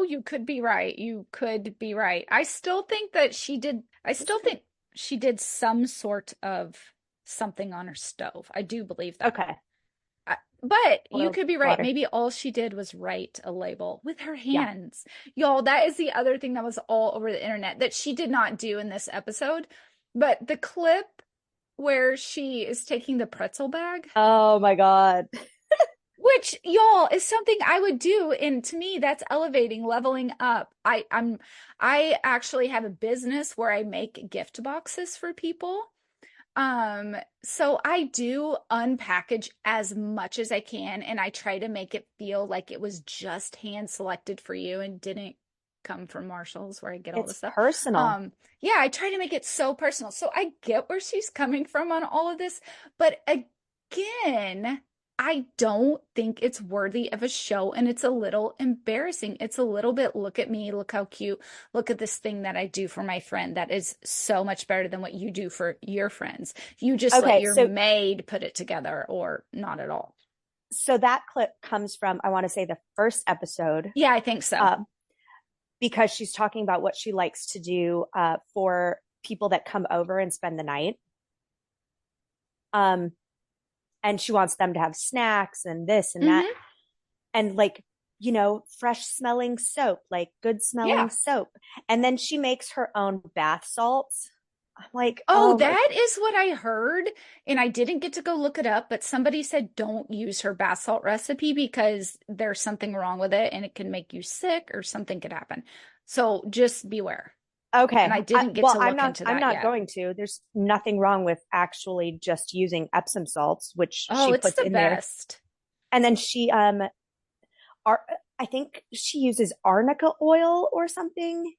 [SPEAKER 3] you could be right. You could be right. I still think that she did, I still think she did some sort of something on her stove. I do believe that.
[SPEAKER 2] Okay.
[SPEAKER 3] But you
[SPEAKER 2] Boiled
[SPEAKER 3] could be right.
[SPEAKER 2] water.
[SPEAKER 3] Maybe all she did was write a label with her
[SPEAKER 2] Yeah.
[SPEAKER 3] hands. Y'all, that is the other thing that was all over the internet that she did not do in this episode. But the clip where she is taking the pretzel bag,
[SPEAKER 2] Oh my God.
[SPEAKER 3] which y'all is something I would do, and to me that's elevating, leveling up. I actually have a business where I make gift boxes for people. So I do unpackage as much as I can, and I try to make it feel like it was just hand selected for you and didn't come from Marshall's where I get all the
[SPEAKER 2] It's
[SPEAKER 3] stuff.
[SPEAKER 2] personal.
[SPEAKER 3] Yeah, I try to make it so personal. So I get where she's coming from on all of this, but again, I don't think it's worthy of a show, and it's a little embarrassing. It's a little bit, look at me, look how cute, look at this thing that I do for my friend that is so much better than what you do for your friends. You just let
[SPEAKER 2] Okay,
[SPEAKER 3] your
[SPEAKER 2] so
[SPEAKER 3] maid put it together or not at all.
[SPEAKER 2] that clip comes from, I want to say, the first episode,
[SPEAKER 3] Yeah, I think so.
[SPEAKER 2] because she's talking about what she likes to do for people that come over and spend the night. And she wants them to have snacks and this and that.
[SPEAKER 3] Hmm.
[SPEAKER 2] And like, fresh smelling soap, like good smelling
[SPEAKER 3] Yeah.
[SPEAKER 2] soap. And then she makes her own bath salts. I'm like,
[SPEAKER 3] Oh,
[SPEAKER 2] oh my,
[SPEAKER 3] that is what I heard. And I didn't get to go look it up, but somebody said don't use her bath salt recipe because there's something wrong with it and it can make you sick or something could happen. So just beware.
[SPEAKER 2] okay.
[SPEAKER 3] And I didn't get
[SPEAKER 2] Well,
[SPEAKER 3] to
[SPEAKER 2] I'm
[SPEAKER 3] look
[SPEAKER 2] not,
[SPEAKER 3] into
[SPEAKER 2] I'm
[SPEAKER 3] that
[SPEAKER 2] not
[SPEAKER 3] yet.
[SPEAKER 2] going to. There's nothing wrong with actually just using Epsom salts, which
[SPEAKER 3] Oh,
[SPEAKER 2] she
[SPEAKER 3] it's
[SPEAKER 2] puts
[SPEAKER 3] the
[SPEAKER 2] in there.
[SPEAKER 3] best.
[SPEAKER 2] And then I think she uses arnica oil or something.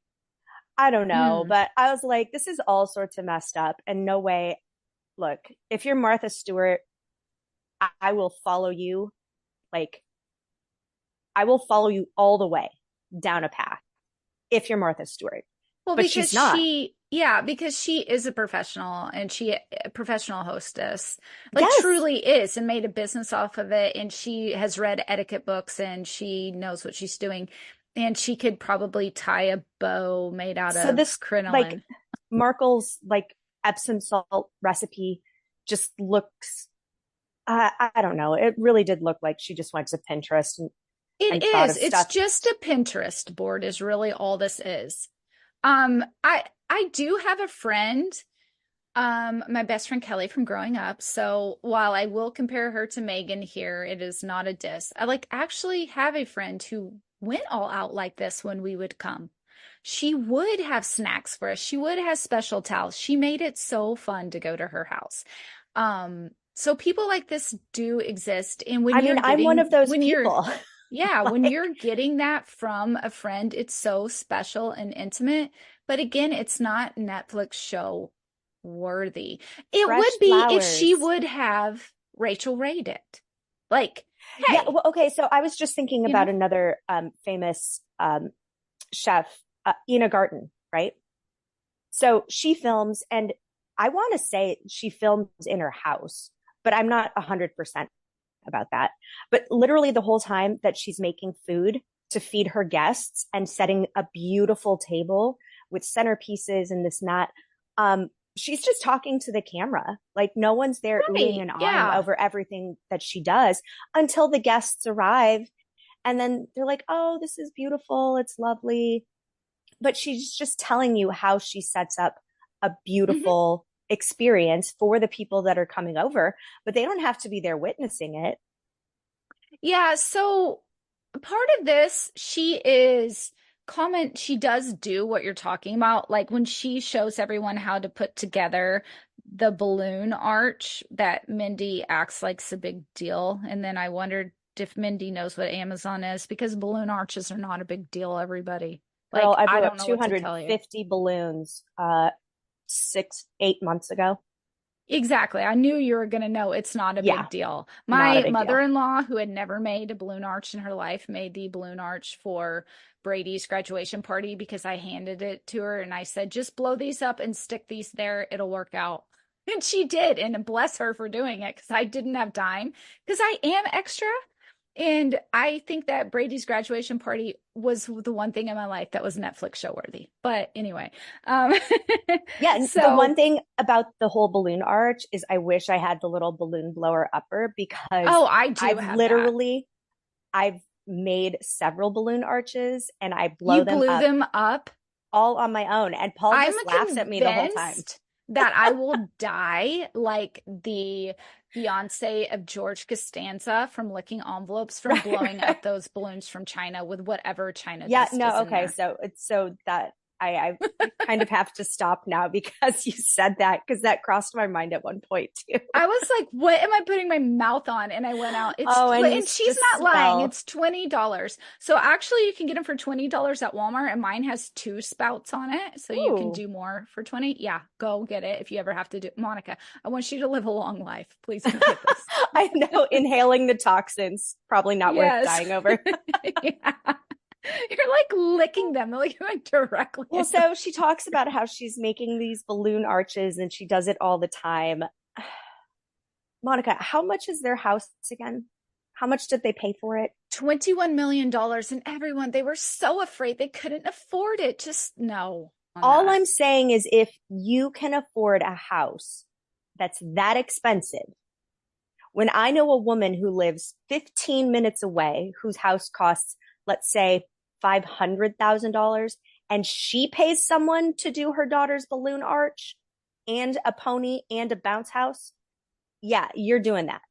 [SPEAKER 2] I don't know,
[SPEAKER 3] Hmm.
[SPEAKER 2] but I was like, this is all sorts of messed up and no way. Look, if you're Martha Stewart, I will follow you. Like, I will follow you all the way down a path if you're Martha Stewart,
[SPEAKER 3] Well,
[SPEAKER 2] but
[SPEAKER 3] because
[SPEAKER 2] she's not.
[SPEAKER 3] because she is a professional and she a professional hostess, like
[SPEAKER 2] Yes.
[SPEAKER 3] truly is, and made a business off of it. And she has read etiquette books and she knows what she's doing. And she could probably tie a bow made out
[SPEAKER 2] So
[SPEAKER 3] of
[SPEAKER 2] this, like,
[SPEAKER 3] crinoline.
[SPEAKER 2] Markle's like Epsom salt recipe just looks, I don't know. It really did look like she just went to Pinterest
[SPEAKER 3] It
[SPEAKER 2] and thought
[SPEAKER 3] is.
[SPEAKER 2] of
[SPEAKER 3] It's
[SPEAKER 2] stuff.
[SPEAKER 3] just a Pinterest board is really all this is. I do have a friend, my best friend Kelly from growing up. So while I will compare her to Meghan here, it is not a diss. I like actually have a friend who went all out like this when we would come. She would have snacks for us. She would have special towels. She made it so fun to go to her house. So people like this do exist. And
[SPEAKER 2] I mean, I'm one of those
[SPEAKER 3] when you're,
[SPEAKER 2] people.
[SPEAKER 3] yeah, when
[SPEAKER 2] Like,
[SPEAKER 3] you're getting that from a friend, it's so special and intimate. But again, it's not Netflix show worthy. It would
[SPEAKER 2] fresh
[SPEAKER 3] be if she
[SPEAKER 2] flowers.
[SPEAKER 3] would have Rachel Rayed it. Like,
[SPEAKER 2] Yeah,
[SPEAKER 3] hey,
[SPEAKER 2] well, okay, so I was just thinking
[SPEAKER 3] you
[SPEAKER 2] about
[SPEAKER 3] know?
[SPEAKER 2] another famous chef, Ina Garten, right? So she films, and I want to say she films in her house, but I'm not 100% about that. But literally the whole time that she's making food to feed her guests and setting a beautiful table with centerpieces and this and that, she's just talking to the camera. Like no one's there oohing
[SPEAKER 3] Right.
[SPEAKER 2] and awing
[SPEAKER 3] Yeah.
[SPEAKER 2] over everything that she does until the guests arrive. And then they're like, oh, this is beautiful. It's lovely. But she's just telling you how she sets up a
[SPEAKER 3] Hmm.
[SPEAKER 2] beautiful experience for the people that are coming over, but they don't have to be there witnessing it.
[SPEAKER 3] Yeah. So part of this, she does do what you're talking about. Like when she shows everyone how to put together the balloon arch that Mindy acts like it's a big deal. And then I wondered if Mindy knows what Amazon is because balloon arches are not a big deal, everybody.
[SPEAKER 2] Girl,
[SPEAKER 3] Like,
[SPEAKER 2] I
[SPEAKER 3] I
[SPEAKER 2] blew
[SPEAKER 3] don't
[SPEAKER 2] up
[SPEAKER 3] know what to tell you.
[SPEAKER 2] 250 balloons 8 months ago.
[SPEAKER 3] Exactly. I knew you were going to know it's not a
[SPEAKER 2] Yeah,
[SPEAKER 3] big deal.
[SPEAKER 2] not a
[SPEAKER 3] My
[SPEAKER 2] big deal.
[SPEAKER 3] mother-in-law, who had never made a balloon arch in her life, made the balloon arch for Brady's graduation party because I handed it to her and I said, just blow these up and stick these there. It'll work out. And she did. And bless her for doing it because I didn't have time because I am extra. And I think that Brady's graduation party was the one thing in my life that was Netflix show worthy. But anyway, um,
[SPEAKER 2] Yeah, and the one
[SPEAKER 3] so,
[SPEAKER 2] thing about the whole balloon arch is I wish I had the little balloon blower upper because
[SPEAKER 3] oh, I do
[SPEAKER 2] I've
[SPEAKER 3] have that.
[SPEAKER 2] literally I've made several balloon arches and I blow
[SPEAKER 3] You
[SPEAKER 2] them
[SPEAKER 3] blew
[SPEAKER 2] up
[SPEAKER 3] them up.
[SPEAKER 2] all on my own. And Paul
[SPEAKER 3] I'm
[SPEAKER 2] just laughs at me the whole time.
[SPEAKER 3] convinced that I will die like the fiance of George Costanza from licking envelopes from
[SPEAKER 2] Right,
[SPEAKER 3] blowing
[SPEAKER 2] right.
[SPEAKER 3] up those balloons from China with whatever China
[SPEAKER 2] Yeah,
[SPEAKER 3] dust was
[SPEAKER 2] no,
[SPEAKER 3] in
[SPEAKER 2] okay.
[SPEAKER 3] there.
[SPEAKER 2] So it's so that I kind of have to stop now because you said that because that crossed my mind at one point too.
[SPEAKER 3] I was like, what am I putting my mouth on? And I went out.
[SPEAKER 2] Oh, and
[SPEAKER 3] And
[SPEAKER 2] the
[SPEAKER 3] she's not lying.
[SPEAKER 2] smell.
[SPEAKER 3] It's $20. So actually you can get them for $20 at Walmart, and mine has 2 spouts on it. So you can
[SPEAKER 2] Ooh.
[SPEAKER 3] do more for 20. Yeah, go get it if you ever have to do. Monica, I want you to live a long life. Please go get this.
[SPEAKER 2] I know inhaling the toxins probably not worth
[SPEAKER 3] Yes.
[SPEAKER 2] dying over.
[SPEAKER 3] Yeah. You're like licking them, like going directly.
[SPEAKER 2] Well, so she talks about how she's making these balloon arches and she does it all the time. Monica, how much is their house again? How much did they pay for it?
[SPEAKER 3] $21 million, and everyone, they were so afraid they couldn't afford it. Just no on
[SPEAKER 2] All
[SPEAKER 3] that.
[SPEAKER 2] I'm saying is if you can afford a house that's that expensive, when I know a woman who lives 15 minutes away, whose house costs, let's say, $500,000, and she pays someone to do her daughter's balloon arch and a pony and a bounce house, yeah, you're doing that.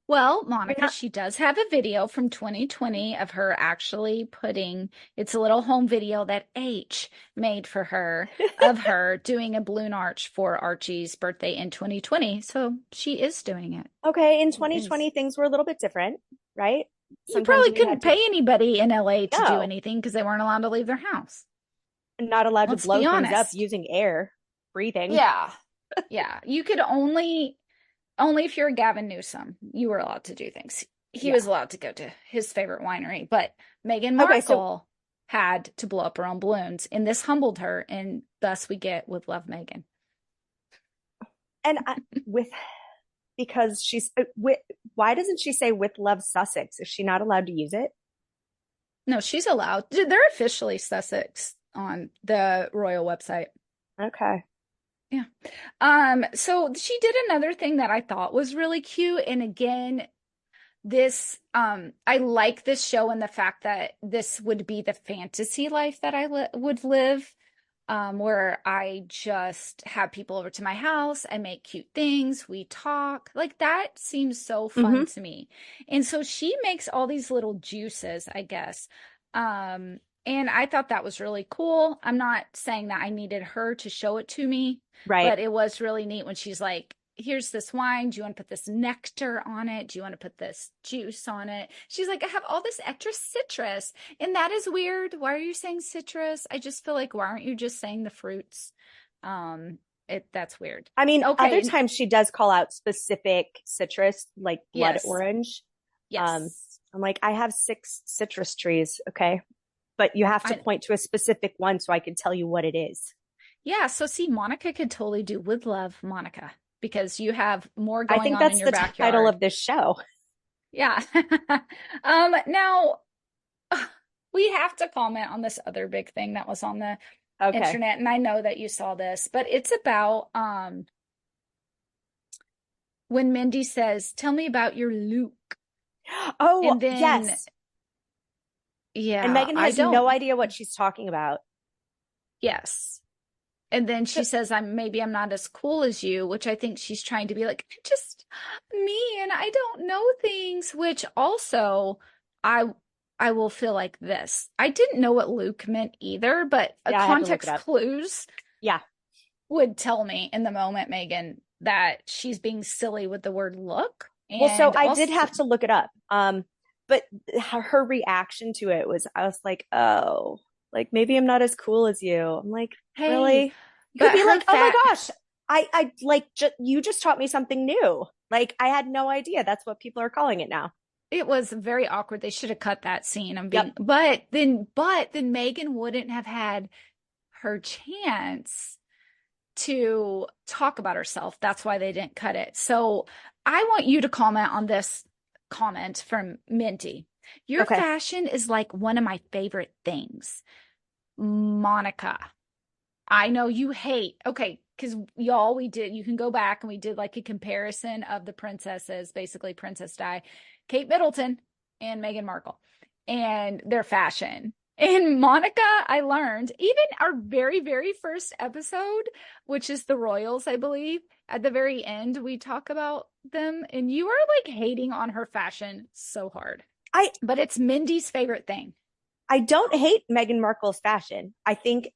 [SPEAKER 3] Well,
[SPEAKER 2] You're
[SPEAKER 3] Monica,
[SPEAKER 2] not
[SPEAKER 3] she does have a video from 2020 of her actually putting, it's a little home video that H made for her of her doing a balloon arch for Archie's birthday in 2020. So she is doing it.
[SPEAKER 2] okay. In
[SPEAKER 3] It is.
[SPEAKER 2] 2020, things were a little bit different, right?
[SPEAKER 3] You
[SPEAKER 2] Sometimes
[SPEAKER 3] probably
[SPEAKER 2] we had
[SPEAKER 3] couldn't
[SPEAKER 2] to,
[SPEAKER 3] pay anybody in LA to do
[SPEAKER 2] no,
[SPEAKER 3] anything because they weren't allowed to leave their house.
[SPEAKER 2] not allowed to
[SPEAKER 3] Let's
[SPEAKER 2] blow
[SPEAKER 3] be
[SPEAKER 2] things up
[SPEAKER 3] honest.
[SPEAKER 2] using air, breathing.
[SPEAKER 3] Yeah. Yeah. You could only if you're Gavin Newsom, you were allowed to do things. He
[SPEAKER 2] Yeah.
[SPEAKER 3] was allowed to go to his favorite winery, but Meghan
[SPEAKER 2] Okay. So,
[SPEAKER 3] Markle had to blow up her own balloons, and this humbled her, and thus we get with Love Meghan.
[SPEAKER 2] and with, because she's, with, why doesn't she say with love Sussex? Is she not allowed to use it?
[SPEAKER 3] No, she's allowed. They're officially Sussex on the royal website.
[SPEAKER 2] Okay.
[SPEAKER 3] Yeah. So she did another thing that I thought was really cute. And again, this I like this show and the fact that this would be the fantasy life that I would live, where I just have people over to my house, I make cute things, we talk. Like that seems so
[SPEAKER 2] Mm-hmm.
[SPEAKER 3] fun to me. And so she makes all these little juices, I guess. And I thought that was really cool. I'm not saying that I needed her to show it to me,
[SPEAKER 2] Right.
[SPEAKER 3] but it was really neat when she's like, here's this wine. Do you want to put this nectar on it? Do you want to put this juice on it? She's like, I have all this extra citrus. And that is weird. Why are you saying citrus? I just feel like, why aren't you just saying the fruits? That's weird.
[SPEAKER 2] I mean, other
[SPEAKER 3] Okay.
[SPEAKER 2] times she does call out specific citrus, like blood
[SPEAKER 3] Yes.
[SPEAKER 2] orange.
[SPEAKER 3] Yes.
[SPEAKER 2] I'm like, I have 6 citrus trees, okay? But you have to
[SPEAKER 3] I,
[SPEAKER 2] point to a specific one so I can tell you what it is.
[SPEAKER 3] yeah. So see, Monica could totally do With Love, Monica, because you have more
[SPEAKER 2] I
[SPEAKER 3] going
[SPEAKER 2] think
[SPEAKER 3] on in
[SPEAKER 2] that's
[SPEAKER 3] your
[SPEAKER 2] the title
[SPEAKER 3] backyard.
[SPEAKER 2] of this show.
[SPEAKER 3] Yeah. Now we have to comment on this other big thing that was on the
[SPEAKER 2] Okay.
[SPEAKER 3] internet, and I know that you saw this, but it's about when Mindy says, "Tell me about your Luke,"
[SPEAKER 2] Oh,
[SPEAKER 3] and then
[SPEAKER 2] yes. And
[SPEAKER 3] yeah,
[SPEAKER 2] Meghan
[SPEAKER 3] I
[SPEAKER 2] has no
[SPEAKER 3] don't.
[SPEAKER 2] idea what she's talking about.
[SPEAKER 3] Yes, and then
[SPEAKER 2] So,
[SPEAKER 3] she says, I'm not as cool as you," which I think she's trying to be like, "I'm just me, and I don't know things," which also I I will feel like this. I didn't know what Luke meant either, but a
[SPEAKER 2] yeah, I had to look it
[SPEAKER 3] context
[SPEAKER 2] up.
[SPEAKER 3] clues
[SPEAKER 2] Yeah.
[SPEAKER 3] would tell me in the moment, Meghan, that she's being silly with the word look.
[SPEAKER 2] Well, so
[SPEAKER 3] And
[SPEAKER 2] I did
[SPEAKER 3] also,
[SPEAKER 2] have to look it up. But her reaction to it was, I was like, oh, like maybe I'm not as cool as you. I'm like,
[SPEAKER 3] hey,
[SPEAKER 2] really? You could
[SPEAKER 3] but
[SPEAKER 2] be
[SPEAKER 3] her
[SPEAKER 2] like, oh my
[SPEAKER 3] fat,
[SPEAKER 2] gosh, I like you just taught me something new. Like I had no idea that's what people are calling it now.
[SPEAKER 3] it was very awkward. They should have cut that scene.
[SPEAKER 2] Yep.
[SPEAKER 3] But then Meghan wouldn't have had her chance to talk about herself. That's why they didn't cut it. So I want you to comment on this comment from Minty. Your
[SPEAKER 2] Okay.
[SPEAKER 3] fashion is like one of my favorite things. Monica, I know you hate. Okay, because y'all, you can go back and we did like a comparison of the princesses, basically Princess Di, Kate Middleton, and Meghan Markle, and their fashion. And Monica, I learned, even our very, very first episode, which is the Royals, I believe, at the very end, we talk about them, and you are like hating on her fashion so hard. But it's Mindy's favorite thing.
[SPEAKER 2] I don't hate Meghan Markle's fashion. I think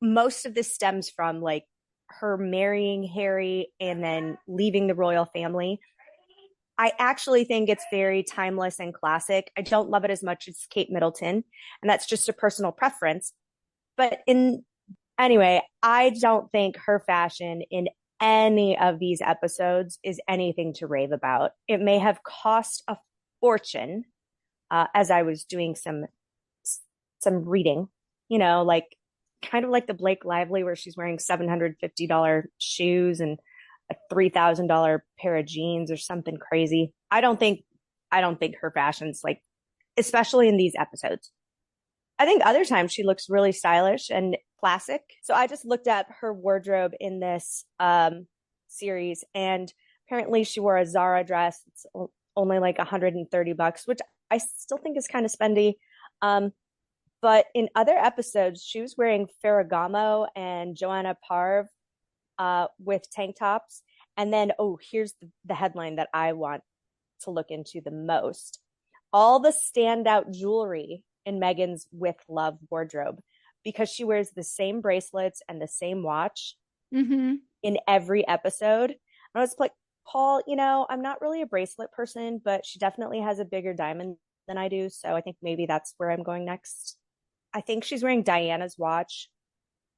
[SPEAKER 2] most of this stems from like her marrying Harry and then leaving the royal family. I actually think it's very timeless and classic. I don't love it as much as Kate Middleton, and that's just a personal preference. But anyway, I don't think her fashion in any of these episodes is anything to rave about. It may have cost a fortune, as I was doing some reading, like kind of like the Blake Lively where she's wearing $750 shoes and a $3,000 pair of jeans or something crazy. I don't think her fashion's like, especially in these episodes. I think other times she looks really stylish and classic. So I just looked at her wardrobe in this series, and apparently she wore a Zara dress. It's only like $130, which I still think is kind of spendy. But in other episodes, she was wearing Ferragamo and Joanna Parv with tank tops. And then, here's the headline that I want to look into the most. All the standout jewelry in Meghan's With Love wardrobe, because she wears the same bracelets and the same watch in every episode. And I was like, Paul, I'm not really a bracelet person, but she definitely has a bigger diamond than I do. So I think maybe that's where I'm going next. I think she's wearing Diana's watch.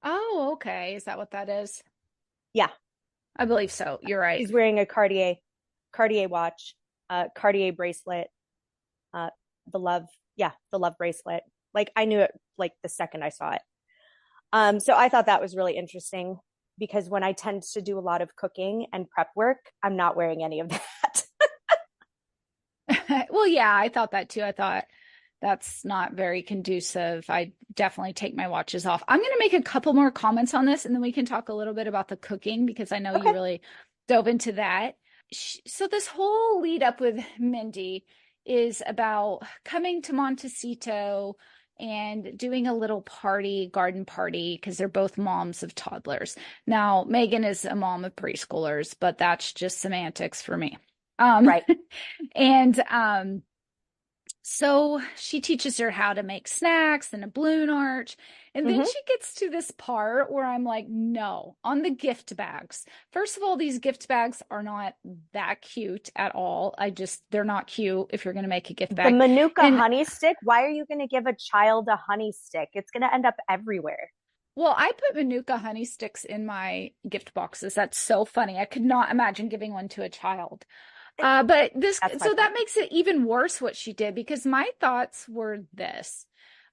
[SPEAKER 3] Oh, okay. Is that what that is?
[SPEAKER 2] Yeah.
[SPEAKER 3] I believe so. You're right.
[SPEAKER 2] She's wearing a Cartier watch, Cartier bracelet, the love bracelet. Like I knew it like the second I saw it. So I thought that was really interesting because when I tend to do a lot of cooking and prep work, I'm not wearing any of that.
[SPEAKER 3] Well, yeah, I thought that too. I thought that's not very conducive. I definitely take my watches off. I'm going to make a couple more comments on this, and then we can talk a little bit about the cooking because I know you really dove into that. So this whole lead up with Mindy is about coming to Montecito and doing a little garden party, because they're both moms of toddlers. Now, Meghan is a mom of preschoolers, but that's just semantics for me.
[SPEAKER 2] Right.
[SPEAKER 3] And so she teaches her how to make snacks and a balloon arch. And then she gets to this part where I'm like, no, on the gift bags. First of all, these gift bags are not that cute at all. They're not cute if you're going to make a gift bag.
[SPEAKER 2] The Manuka honey stick. Why are you going to give a child a honey stick? It's going to end up everywhere.
[SPEAKER 3] Well, I put Manuka honey sticks in my gift boxes. That's so funny. I could not imagine giving one to a child. But that makes it even worse what she did, because my thoughts were this.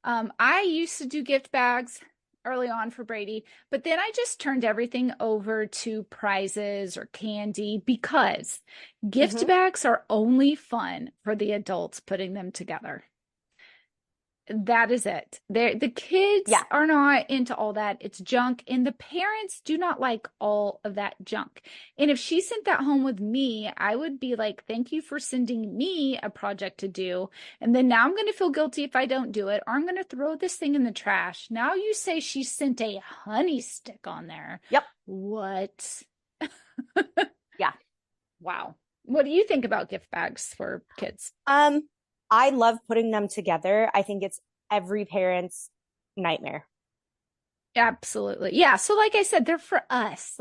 [SPEAKER 3] I used to do gift bags early on for Brady, but then I just turned everything over to prizes or candy, because gift bags are only fun for the adults putting them together. That is it. The kids are not into all that. It's junk, and the parents do not like all of that junk. And if she sent that home with me, I would be like, thank you for sending me a project to do. And then now I'm going to feel guilty if I don't do it, or I'm going to throw this thing in the trash. Now you say she sent a honey stick on there.
[SPEAKER 2] Yep.
[SPEAKER 3] What?
[SPEAKER 2] Yeah.
[SPEAKER 3] Wow. What do you think about gift bags for kids?
[SPEAKER 2] I love putting them together. I think it's every parent's nightmare.
[SPEAKER 3] Absolutely. Yeah. So like I said, they're for us.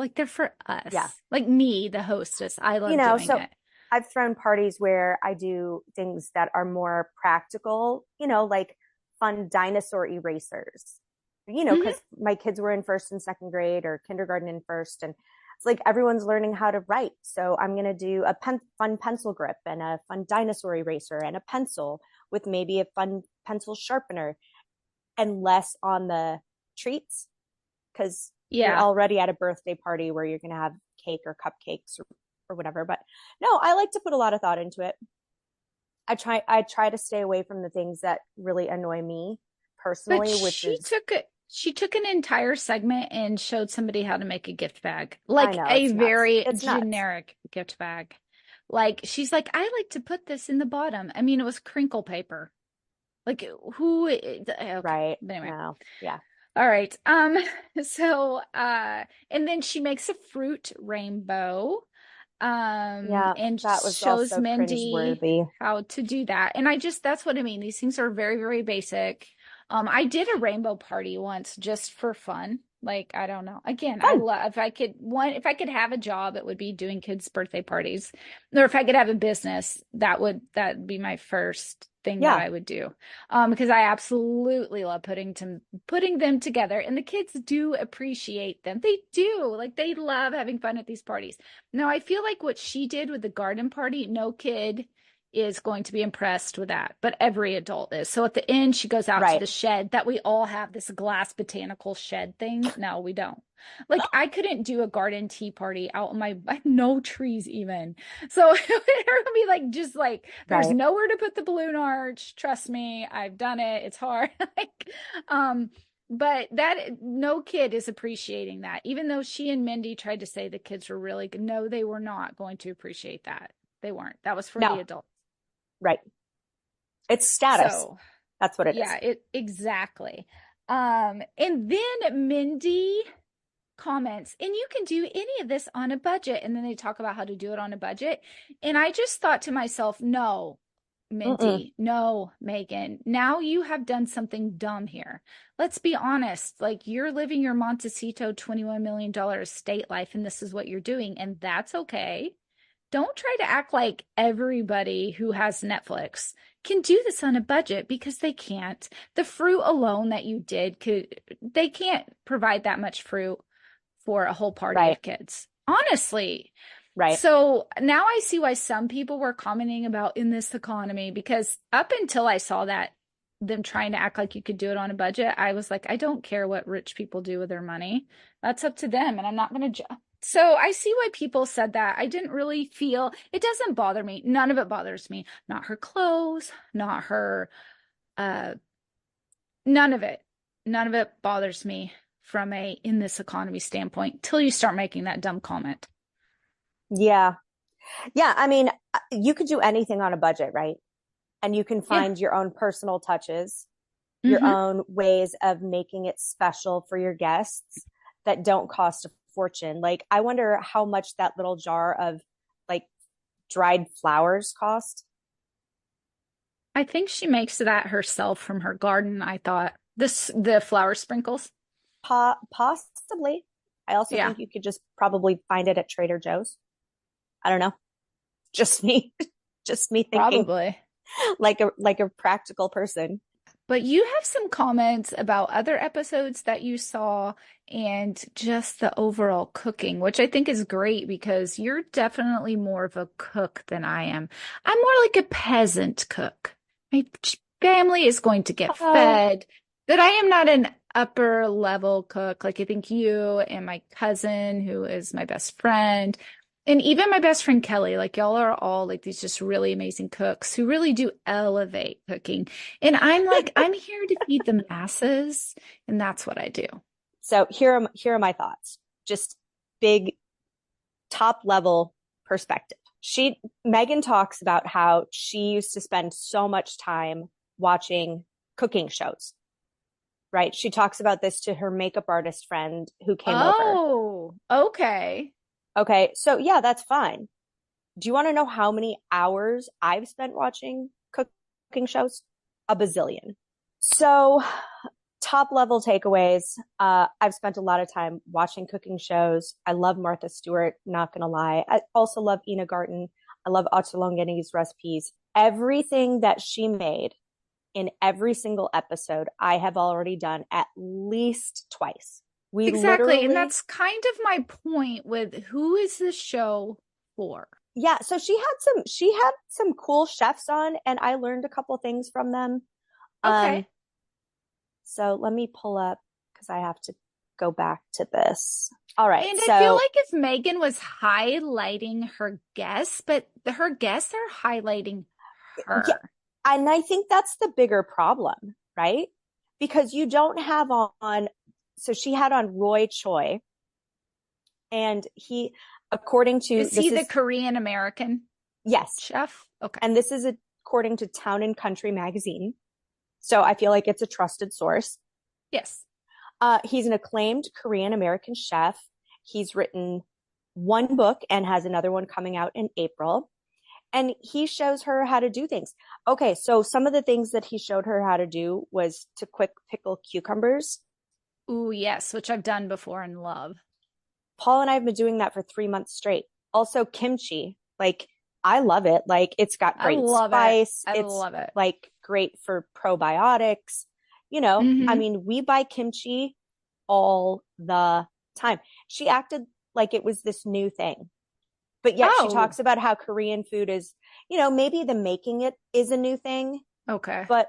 [SPEAKER 2] Yeah.
[SPEAKER 3] Like me, the hostess. I love doing it.
[SPEAKER 2] I've thrown parties where I do things that are more practical, like fun dinosaur erasers, because my kids were in first and second grade, or kindergarten and first. And it's like everyone's learning how to write. So I'm going to do a fun pencil grip and a fun dinosaur eraser and a pencil with maybe a fun pencil sharpener, and less on the treats, because you're already at a birthday party where you're going to have cake or cupcakes or whatever. But no, I like to put a lot of thought into it. I try to stay away from the things that really annoy me
[SPEAKER 3] But
[SPEAKER 2] personally, which is
[SPEAKER 3] she took an entire segment and showed somebody how to make a gift bag.
[SPEAKER 2] I
[SPEAKER 3] Like
[SPEAKER 2] know
[SPEAKER 3] a
[SPEAKER 2] it's nuts.
[SPEAKER 3] very
[SPEAKER 2] It's nuts.
[SPEAKER 3] generic gift bag. Like she's like, I like to put this in the bottom. I mean, it was crinkle paper. Like okay.
[SPEAKER 2] Right.
[SPEAKER 3] But anyway.
[SPEAKER 2] No. Yeah.
[SPEAKER 3] All right. So and then she makes a fruit rainbow.
[SPEAKER 2] Yeah.
[SPEAKER 3] And
[SPEAKER 2] That was
[SPEAKER 3] shows
[SPEAKER 2] also
[SPEAKER 3] Mindy
[SPEAKER 2] cringeworthy.
[SPEAKER 3] how to do that. And that's what I mean. These things are very, very basic. I did a rainbow party once just for fun. Like, I don't know. Again, I
[SPEAKER 2] Fun.
[SPEAKER 3] love if I could have a job, it would be doing kids' birthday parties. Or if I could have a business, that'd be my first thing that
[SPEAKER 2] Yeah.
[SPEAKER 3] I would do. Because I absolutely love putting them together. And the kids do appreciate them. They do. Like they love having fun at these parties. Now, I feel like what she did with the garden party, no kid is going to be impressed with that, but every adult is. So at the end, she goes out to
[SPEAKER 2] Right.
[SPEAKER 3] the shed that we all have, this glass botanical shed thing. No, we don't. Like I couldn't do a garden tea party out in no trees even. So it would be like just like there's
[SPEAKER 2] Right.
[SPEAKER 3] nowhere to put the balloon arch. Trust me, I've done it. It's hard. Like but that no kid is appreciating that. Even though she and Mindy tried to say the kids were really good. No, they were not going to appreciate that. They weren't. That was for
[SPEAKER 2] No.
[SPEAKER 3] the adults.
[SPEAKER 2] Right. It's status.
[SPEAKER 3] So
[SPEAKER 2] That's what it is.
[SPEAKER 3] yeah, it exactly. And then Mindy comments, and you can do any of this on a budget. And then they talk about how to do it on a budget. And I just thought to myself, no, Mindy, no, Meghan, now you have done something dumb here. Let's be honest. Like you're living your Montecito $21 million estate life, and this is what you're doing. And that's okay. Don't try to act like everybody who has Netflix can do this on a budget because they can't. The fruit alone that you did they can't provide that much fruit for a whole party
[SPEAKER 2] Right.
[SPEAKER 3] of kids. Honestly.
[SPEAKER 2] Right.
[SPEAKER 3] So now I see why some people were commenting about in this economy, because up until I saw that them trying to act like you could do it on a budget, I was like, I don't care what rich people do with their money. That's up to them. And I'm not going to So I see why people said that. I didn't really feel, it doesn't bother me. None of it bothers me. Not her clothes, not her, none of it. None of it bothers me from a in this economy standpoint till you start making that dumb comment.
[SPEAKER 2] Yeah. Yeah. I mean, you could do anything on a budget, right? And you can find your own personal touches, your own ways of making it special for your guests that don't cost a fortune. Like, I wonder how much that little jar of like dried flowers cost.
[SPEAKER 3] I think she makes that herself from her garden. I thought the flower sprinkles.
[SPEAKER 2] Possibly. I also
[SPEAKER 3] Yeah.
[SPEAKER 2] think you could just probably find it at Trader Joe's. I don't know. Just me, just me thinking
[SPEAKER 3] Probably.
[SPEAKER 2] like a practical person.
[SPEAKER 3] But you have some comments about other episodes that you saw and just the overall cooking, which I think is great because you're definitely more of a cook than I am. I'm more like a peasant cook. My family is going to get fed, but I am not an upper level cook. Like I think you and my cousin, who is my best friend, and even my best friend Kelly, like y'all are all like these just really amazing cooks who really do elevate cooking. And I'm like, I'm here to feed the masses, and that's what I do.
[SPEAKER 2] So here are my thoughts. Just big top level perspective. Meghan talks about how she used to spend so much time watching cooking shows. Right? She talks about this to her makeup artist friend who came over.
[SPEAKER 3] Oh, okay.
[SPEAKER 2] Okay, so yeah, that's fine. Do you want to know how many hours I've spent watching cooking shows? A bazillion. So, top level takeaways. I've spent a lot of time watching cooking shows. I love Martha Stewart, not gonna lie. I also love Ina Garten. I love Acha Longani's recipes. Everything that she made in every single episode, I have already done at least twice.
[SPEAKER 3] Exactly. And that's kind of my point with who is this show for?
[SPEAKER 2] Yeah, so she had some cool chefs on, and I learned a couple things from them.
[SPEAKER 3] Okay.
[SPEAKER 2] So let me pull up because I have to go back to this. All right.
[SPEAKER 3] And
[SPEAKER 2] so
[SPEAKER 3] I feel like if Meghan was highlighting her guests, but her guests are highlighting
[SPEAKER 2] Yeah,
[SPEAKER 3] her.
[SPEAKER 2] and I think that's the bigger problem, right? Because you don't have on, so she had on Roy Choi, and he, according to,
[SPEAKER 3] Is he the Korean American
[SPEAKER 2] yes,
[SPEAKER 3] chef? Okay.
[SPEAKER 2] and this is according to Town and Country magazine. So I feel like it's a trusted source.
[SPEAKER 3] Yes.
[SPEAKER 2] He's an acclaimed Korean American chef. He's written one book and has another one coming out in April. And he shows her how to do things. Okay, so some of the things that he showed her how to do was to quick pickle cucumbers.
[SPEAKER 3] Ooh, yes, which I've done before and love.
[SPEAKER 2] Paul and I have been doing that for 3 months straight. Also, kimchi. Like, I love it. Like, it's got great spice.
[SPEAKER 3] I
[SPEAKER 2] It's
[SPEAKER 3] love it.
[SPEAKER 2] like great for probiotics. You know, I
[SPEAKER 3] Mm-hmm.
[SPEAKER 2] mean, we buy kimchi all the time. She acted like it was this new thing. But yet she
[SPEAKER 3] Oh,
[SPEAKER 2] talks about how Korean food is, you know, maybe the making it is a new thing,
[SPEAKER 3] okay.
[SPEAKER 2] but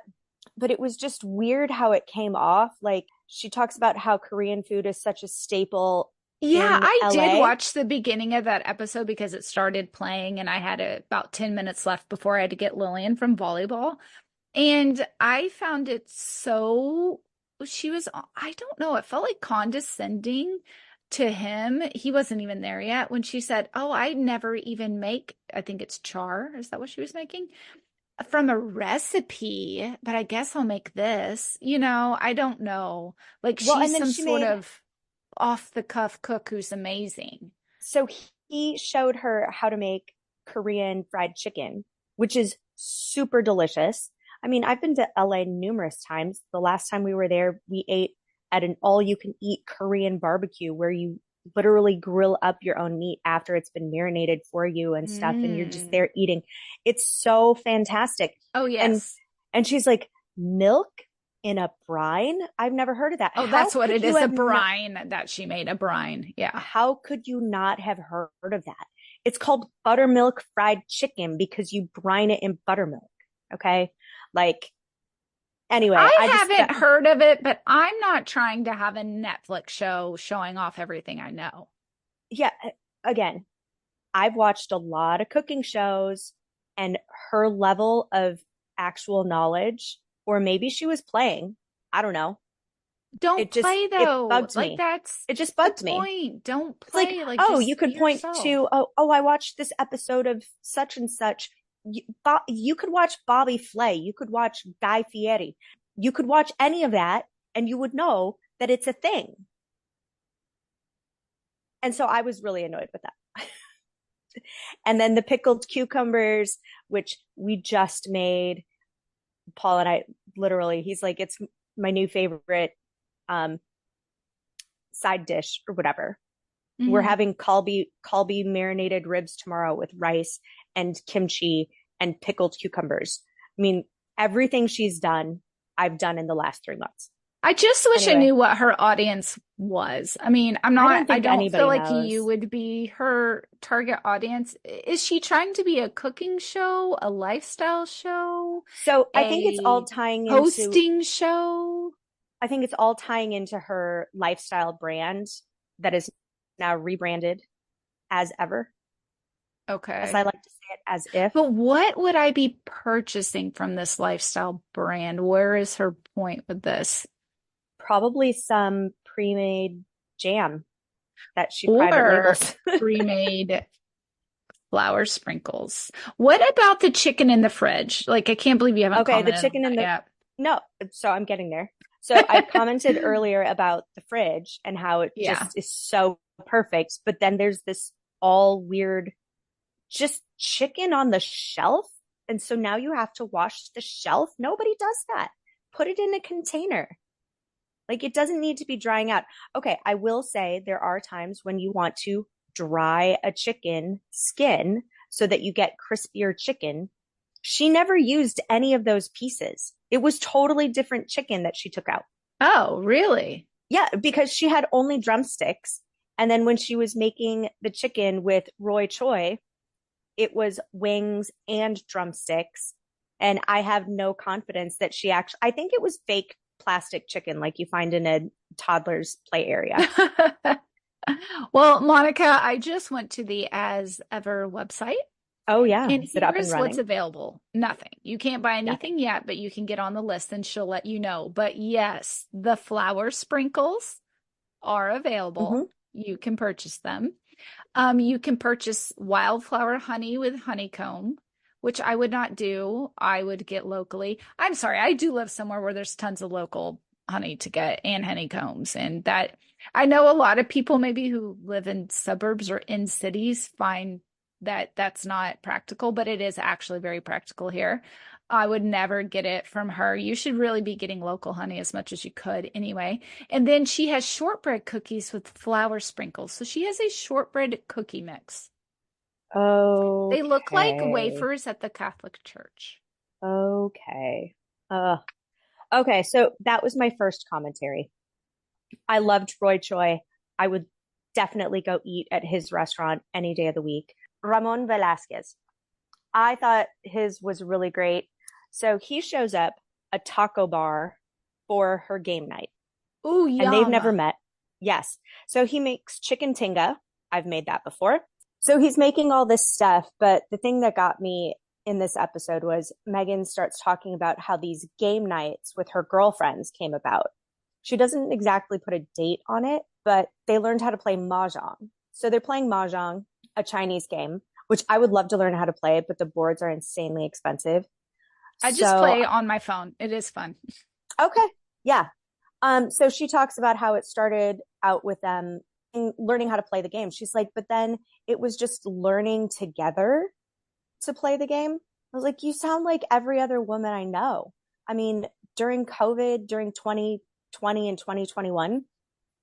[SPEAKER 2] it was just weird how it came off. Like she talks about how Korean food is such a staple
[SPEAKER 3] Yeah,
[SPEAKER 2] in
[SPEAKER 3] I did
[SPEAKER 2] LA.
[SPEAKER 3] watch the beginning of that episode because it started playing and I had about 10 minutes left before I had to get Lillian from volleyball. And I found it so, she was, I don't know, it felt like condescending to him. He wasn't even there yet when she said, "Oh, I never even make, I think it's char." Is that what she was making? From a recipe, but I guess I'll make this. I don't know. Like
[SPEAKER 2] Well,
[SPEAKER 3] she's
[SPEAKER 2] and then
[SPEAKER 3] some
[SPEAKER 2] she
[SPEAKER 3] sort
[SPEAKER 2] made,
[SPEAKER 3] of off the cuff cook who's amazing.
[SPEAKER 2] so he showed her how to make Korean fried chicken, which is super delicious. I mean, I've been to LA numerous times. The last time we were there, we ate at an all you can eat Korean barbecue where you literally grill up your own meat after it's been marinated for you and stuff, and you're just
[SPEAKER 3] Mm.
[SPEAKER 2] there eating. It's so fantastic.
[SPEAKER 3] Oh,
[SPEAKER 2] And
[SPEAKER 3] yes.
[SPEAKER 2] she's like, milk in a brine? I've never heard of that.
[SPEAKER 3] Oh, that's what it is. A
[SPEAKER 2] Not,
[SPEAKER 3] brine that she made, a brine. Yeah.
[SPEAKER 2] how could you not have heard of that? It's called buttermilk fried chicken because you brine it in buttermilk. Okay. Like, anyway, I
[SPEAKER 3] I
[SPEAKER 2] just,
[SPEAKER 3] haven't heard of it, but I'm not trying to have a Netflix show showing off everything I know.
[SPEAKER 2] yeah, again, I've watched a lot of cooking shows and her level of actual knowledge, or maybe she was playing. I don't know.
[SPEAKER 3] Don't play
[SPEAKER 2] It
[SPEAKER 3] though.
[SPEAKER 2] bugged
[SPEAKER 3] Like
[SPEAKER 2] me.
[SPEAKER 3] that's
[SPEAKER 2] It just
[SPEAKER 3] the
[SPEAKER 2] bugged me.
[SPEAKER 3] point. Don't
[SPEAKER 2] It's like,
[SPEAKER 3] play. Like
[SPEAKER 2] oh,
[SPEAKER 3] just
[SPEAKER 2] you
[SPEAKER 3] be
[SPEAKER 2] could point
[SPEAKER 3] yourself.
[SPEAKER 2] to, I watched this episode of such and such. You could watch Bobby Flay. You could watch Guy Fieri. You could watch any of that and you would know that it's a thing. And so I was really annoyed with that. And then the pickled cucumbers, which we just made. Paul and I literally, he's like, it's my new favorite um, side dish or whatever. We're
[SPEAKER 3] Mhm.
[SPEAKER 2] having kalbi marinated ribs tomorrow with rice and kimchi and pickled cucumbers. I mean, everything she's done, I've done in the last 3 months.
[SPEAKER 3] I just wish I
[SPEAKER 2] Anyway,
[SPEAKER 3] knew what her audience was. I mean,
[SPEAKER 2] I don't
[SPEAKER 3] I
[SPEAKER 2] think
[SPEAKER 3] don't feel
[SPEAKER 2] anybody
[SPEAKER 3] like you
[SPEAKER 2] knows.
[SPEAKER 3] would be her target audience. Is she trying to be a cooking show, a lifestyle show,
[SPEAKER 2] So
[SPEAKER 3] a hosting show?
[SPEAKER 2] I think it's all tying into her lifestyle brand that is now rebranded as ever, as I
[SPEAKER 3] Okay.
[SPEAKER 2] like to say it, as if.
[SPEAKER 3] But what would I be purchasing from this lifestyle brand? Where is her point with this?
[SPEAKER 2] Probably some pre-made jam that she private
[SPEAKER 3] Or
[SPEAKER 2] labels.
[SPEAKER 3] pre-made flour sprinkles. What about the chicken in the fridge? Like, I can't believe you haven't
[SPEAKER 2] Okay, the
[SPEAKER 3] commented on
[SPEAKER 2] chicken in
[SPEAKER 3] that
[SPEAKER 2] the
[SPEAKER 3] yet.
[SPEAKER 2] no, so I'm getting there. So I commented earlier about the fridge and how it
[SPEAKER 3] Yeah.
[SPEAKER 2] just is so perfect, but then there's this all weird just chicken on the shelf. And so now you have to wash the shelf. Nobody does that. Put it in a container. Like it doesn't need to be drying out. Okay, I will say there are times when you want to dry a chicken skin so that you get crispier chicken. She never used any of those pieces. It was totally different chicken that she took out.
[SPEAKER 3] Oh, really?
[SPEAKER 2] Yeah, because she had only drumsticks. And then when she was making the chicken with Roy Choi, it was wings and drumsticks. And I have no confidence that she actually, I think it was fake plastic chicken like you find in a toddler's play area.
[SPEAKER 3] Well, Monica, I just went to the As Ever website
[SPEAKER 2] Oh yeah.
[SPEAKER 3] And
[SPEAKER 2] Is it up and
[SPEAKER 3] here's what's
[SPEAKER 2] running?
[SPEAKER 3] available. Nothing. You can't buy
[SPEAKER 2] Nothing.
[SPEAKER 3] anything yet, but you can get on the list and she'll let you know. But yes, the flower sprinkles are
[SPEAKER 2] Hmm.
[SPEAKER 3] available. You can purchase them. You can purchase wildflower honey with honeycomb, which I would not do. I would get locally. I'm sorry, I do live somewhere where there's tons of local honey to get and honeycombs. And that I know a lot of people maybe who live in suburbs or in cities find that that's not practical, but it is actually very practical here. I would never get it from her. You should really be getting local honey as much as you could anyway. And then she has shortbread cookies with flour sprinkles. So she has a shortbread cookie mix. They look like
[SPEAKER 2] Okay.
[SPEAKER 3] wafers at the Catholic Church.
[SPEAKER 2] Okay. Uh, okay. So that was my first commentary. I loved Roy Choi. I would definitely go eat at his restaurant any day of the week. Ramon Velasquez. I thought his was really great. So he shows up a taco bar for her game night,
[SPEAKER 3] Ooh,
[SPEAKER 2] and they've
[SPEAKER 3] yum.
[SPEAKER 2] never met. Yes. So he makes chicken tinga. I've made that before. So he's making all this stuff. But the thing that got me in this episode was Meghan starts talking about how these game nights with her girlfriends came about. She doesn't exactly put a date on it, but they learned how to play mahjong. So they're playing mahjong, a Chinese game, which I would love to learn how to play, but the boards are insanely expensive.
[SPEAKER 3] I just
[SPEAKER 2] So,
[SPEAKER 3] play on my phone. It is fun.
[SPEAKER 2] okay. Yeah. So she talks about how it started out with them learning how to play the game. She's like, but then it was just learning together to play the game. I was like, you sound like every other woman I know. I mean, during COVID, during 2020 and 2021,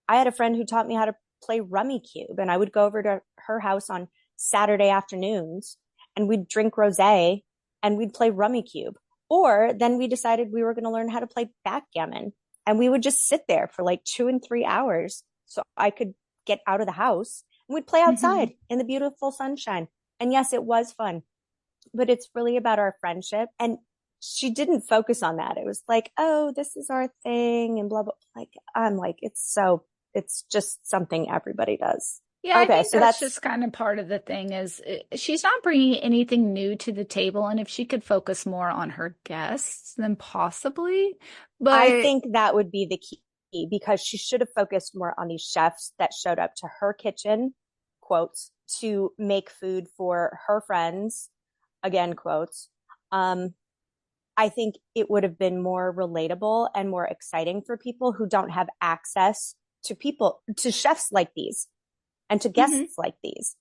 [SPEAKER 2] I had a friend who taught me how to play Rummy Cube, and I would go over to her house on Saturday afternoons and we'd drink rosé and we'd play Rummy Cube. Or then we decided we were going to learn how to play backgammon, and we would just sit there for like 2 and 3 hours so I could get out of the house, and we'd play outside in the beautiful sunshine. And yes, it was fun, but it's really about our friendship. And she didn't focus on that. It was like, oh, this is our thing and blah, blah. Like, I'm like, it's just something everybody does.
[SPEAKER 3] Yeah, I
[SPEAKER 2] Okay.
[SPEAKER 3] think
[SPEAKER 2] So
[SPEAKER 3] that's
[SPEAKER 2] that's,
[SPEAKER 3] just kind of part of the thing is she's not bringing anything new to the table. And if she could focus more on her guests, then possibly.
[SPEAKER 2] I
[SPEAKER 3] But
[SPEAKER 2] think that would be the key, because she should have focused more on these chefs that showed up to her kitchen, quotes, to make food for her friends, again, quotes. Um, I think it would have been more relatable and more exciting for people who don't have access to people, to chefs like these and to
[SPEAKER 3] Mhm.
[SPEAKER 2] guests like these.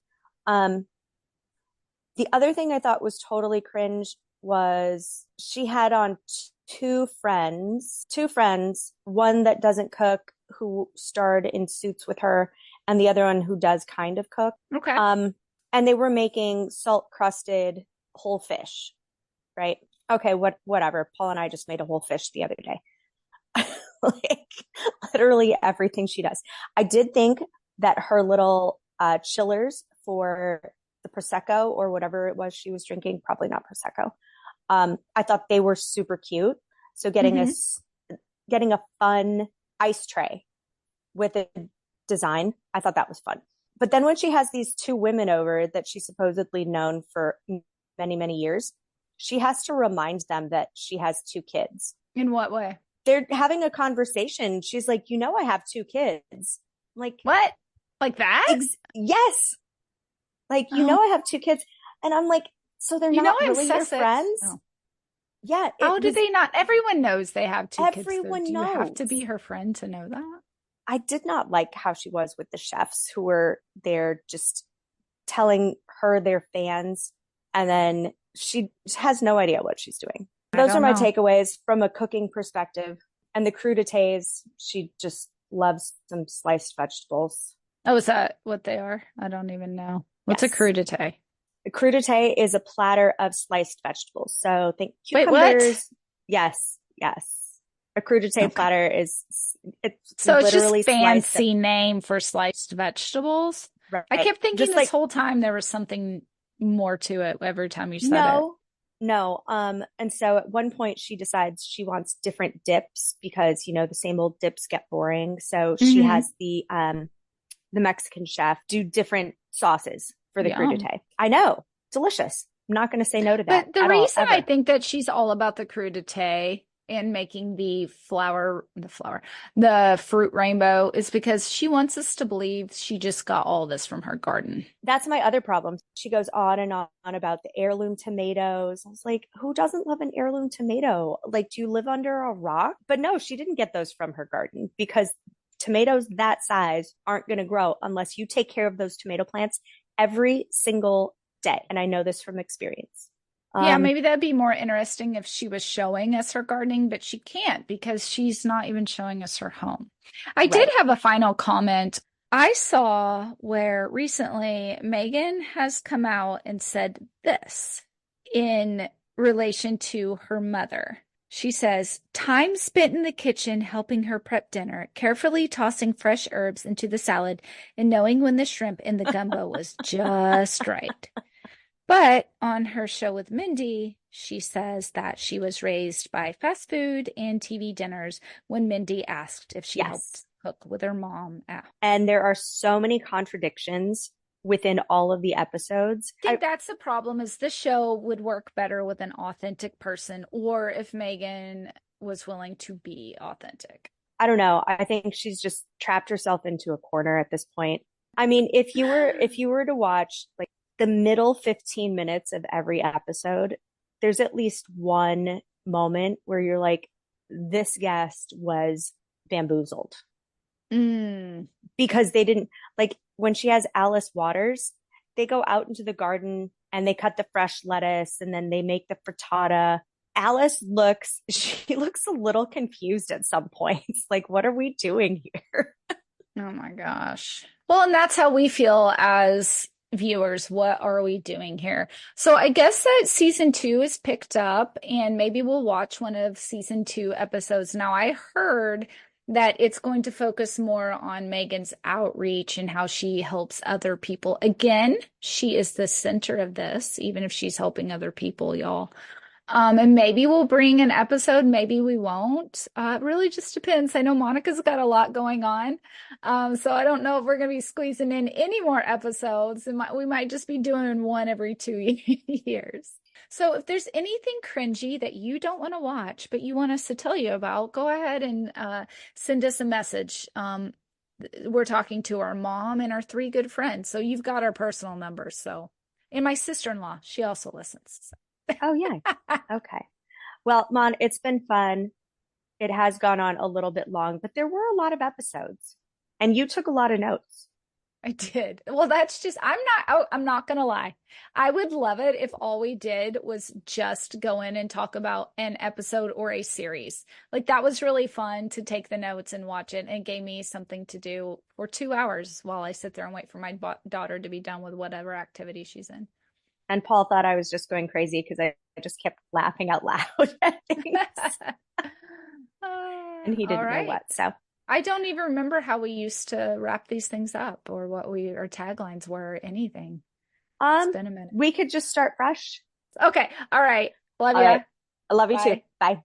[SPEAKER 2] Um, the other thing I thought was totally cringe was she had on two friends, one that doesn't cook who starred in Suits with her, and the other one who does kind of cook.
[SPEAKER 3] Okay.
[SPEAKER 2] Um, and they were making salt crusted whole fish, right? Okay, whatever. Paul and I just made a whole fish the other day. Like literally everything she does. I did think that her little chillers for the prosecco or whatever it was she was drinking, probably not prosecco. I thought they were super cute. So
[SPEAKER 3] Hmm.
[SPEAKER 2] getting a fun ice tray with a design, I thought that was fun. But then when she has these two women over that she's supposedly known for many, many years, she has to remind them that she has two kids.
[SPEAKER 3] In what way?
[SPEAKER 2] They're having a conversation. She's like, I have two kids. I'm like,
[SPEAKER 3] What? Like that?
[SPEAKER 2] yes. Like,
[SPEAKER 3] Oh,
[SPEAKER 2] I have two kids. And I'm like, so they're
[SPEAKER 3] you know
[SPEAKER 2] not
[SPEAKER 3] I'm
[SPEAKER 2] really your
[SPEAKER 3] Sussex.
[SPEAKER 2] friends?
[SPEAKER 3] Oh.
[SPEAKER 2] Yeah, it
[SPEAKER 3] How do
[SPEAKER 2] was,
[SPEAKER 3] they not? Everyone knows they have two kids, though.
[SPEAKER 2] everyone
[SPEAKER 3] Do you have to be
[SPEAKER 2] knows.
[SPEAKER 3] her friend to know that?
[SPEAKER 2] I did not like how she was with the chefs who were there just telling her they're fans. And then she has no idea what she's doing.
[SPEAKER 3] I
[SPEAKER 2] Those are
[SPEAKER 3] don't
[SPEAKER 2] my
[SPEAKER 3] know.
[SPEAKER 2] takeaways from a cooking perspective. And the crudités, she just loves some sliced vegetables.
[SPEAKER 3] Oh, is that what they are? I don't even know. What's a
[SPEAKER 2] Yes.
[SPEAKER 3] crudité?
[SPEAKER 2] A crudité is a platter of sliced vegetables. So think
[SPEAKER 3] Wait, what?
[SPEAKER 2] cucumbers. Yes, yes. A crudité
[SPEAKER 3] Okay.
[SPEAKER 2] platter it's
[SPEAKER 3] So it's just
[SPEAKER 2] literally sliced up.
[SPEAKER 3] fancy name for sliced vegetables. I
[SPEAKER 2] Right.
[SPEAKER 3] kept thinking
[SPEAKER 2] Just
[SPEAKER 3] this
[SPEAKER 2] like,
[SPEAKER 3] whole time there was something more to it every time you said it.
[SPEAKER 2] no, no. And so at one point she decides she wants different dips because, the same old dips get boring. So she
[SPEAKER 3] Hmm.
[SPEAKER 2] has the Mexican chef do different sauces for the
[SPEAKER 3] Yum.
[SPEAKER 2] crudité. I know. delicious. I'm not going to say no to that
[SPEAKER 3] But the
[SPEAKER 2] at all,
[SPEAKER 3] reason I
[SPEAKER 2] ever.
[SPEAKER 3] think that she's all about the crudité and making the fruit rainbow is because she wants us to believe she just got all this from her garden.
[SPEAKER 2] That's my other problem. She goes on and on about the heirloom tomatoes. I was like, who doesn't love an heirloom tomato? Like, do you live under a rock? But no, she didn't get those from her garden because tomatoes that size aren't going to grow unless you take care of those tomato plants every single day. And I know this from experience.
[SPEAKER 3] Yeah, maybe that'd be more interesting if she was showing us her gardening, but she can't because she's not even showing us her home. I did have a final comment. I saw where recently Meghan has come out and said this in relation to her mother. She says, time spent in the kitchen helping her prep dinner, carefully tossing fresh herbs into the salad and knowing when the shrimp in the gumbo was just right. But on her show with Mindy, she says that she was raised by fast food and TV dinners when Mindy asked if she helped cook with her mom at home.
[SPEAKER 2] And there are so many contradictions within all of the episodes.
[SPEAKER 3] I think that's the problem is this show would work better with an authentic person or if Meghan was willing to be authentic.
[SPEAKER 2] I don't know. I think she's just trapped herself into a corner at this point. I mean, if you were to watch like the middle 15 minutes of every episode, there's at least one moment where you're like, this guest was bamboozled. Because they didn't, like when she has Alice Waters, they go out into the garden and they cut the fresh lettuce and then they make the frittata. Alice looks a little confused at some points. Like, what are we doing here?
[SPEAKER 3] Oh my gosh. Well, and that's how we feel as viewers. What are we doing here? So I guess that season 2 is picked up and maybe we'll watch one of season 2 episodes. Now I heard that it's going to focus more on Meghan's outreach and how she helps other people. Again, she is the center of this, even if she's helping other people, y'all. And maybe we'll bring an episode, maybe we won't. It really just depends. I know Monica's got a lot going on. So I don't know if we're going to be squeezing in any more episodes. We might just be doing one every 2 years. So if there's anything cringy that you don't want to watch, but you want us to tell you about, go ahead and send us a message. We're talking to our mom and our 3 good friends. So you've got our personal numbers. So, and my sister-in-law, she also listens. So.
[SPEAKER 2] Oh, yeah. Okay. Well, Mon, it's been fun. It has gone on a little bit long, but there were a lot of episodes and you took a lot of notes.
[SPEAKER 3] I did. Well, that's just, I'm not going to lie. I would love it if all we did was just go in and talk about an episode or a series. Like that was really fun to take the notes and watch it and gave me something to do for 2 hours while I sit there and wait for my daughter to be done with whatever activity she's in.
[SPEAKER 2] And Paul thought I was just going crazy because I just kept laughing out loud at things. And he didn't know what. So
[SPEAKER 3] I don't even remember how we used to wrap these things up or what our taglines were or anything. It's been a minute.
[SPEAKER 2] We could just start fresh.
[SPEAKER 3] Okay. All right. Love you.
[SPEAKER 2] Right. I love you too. Bye.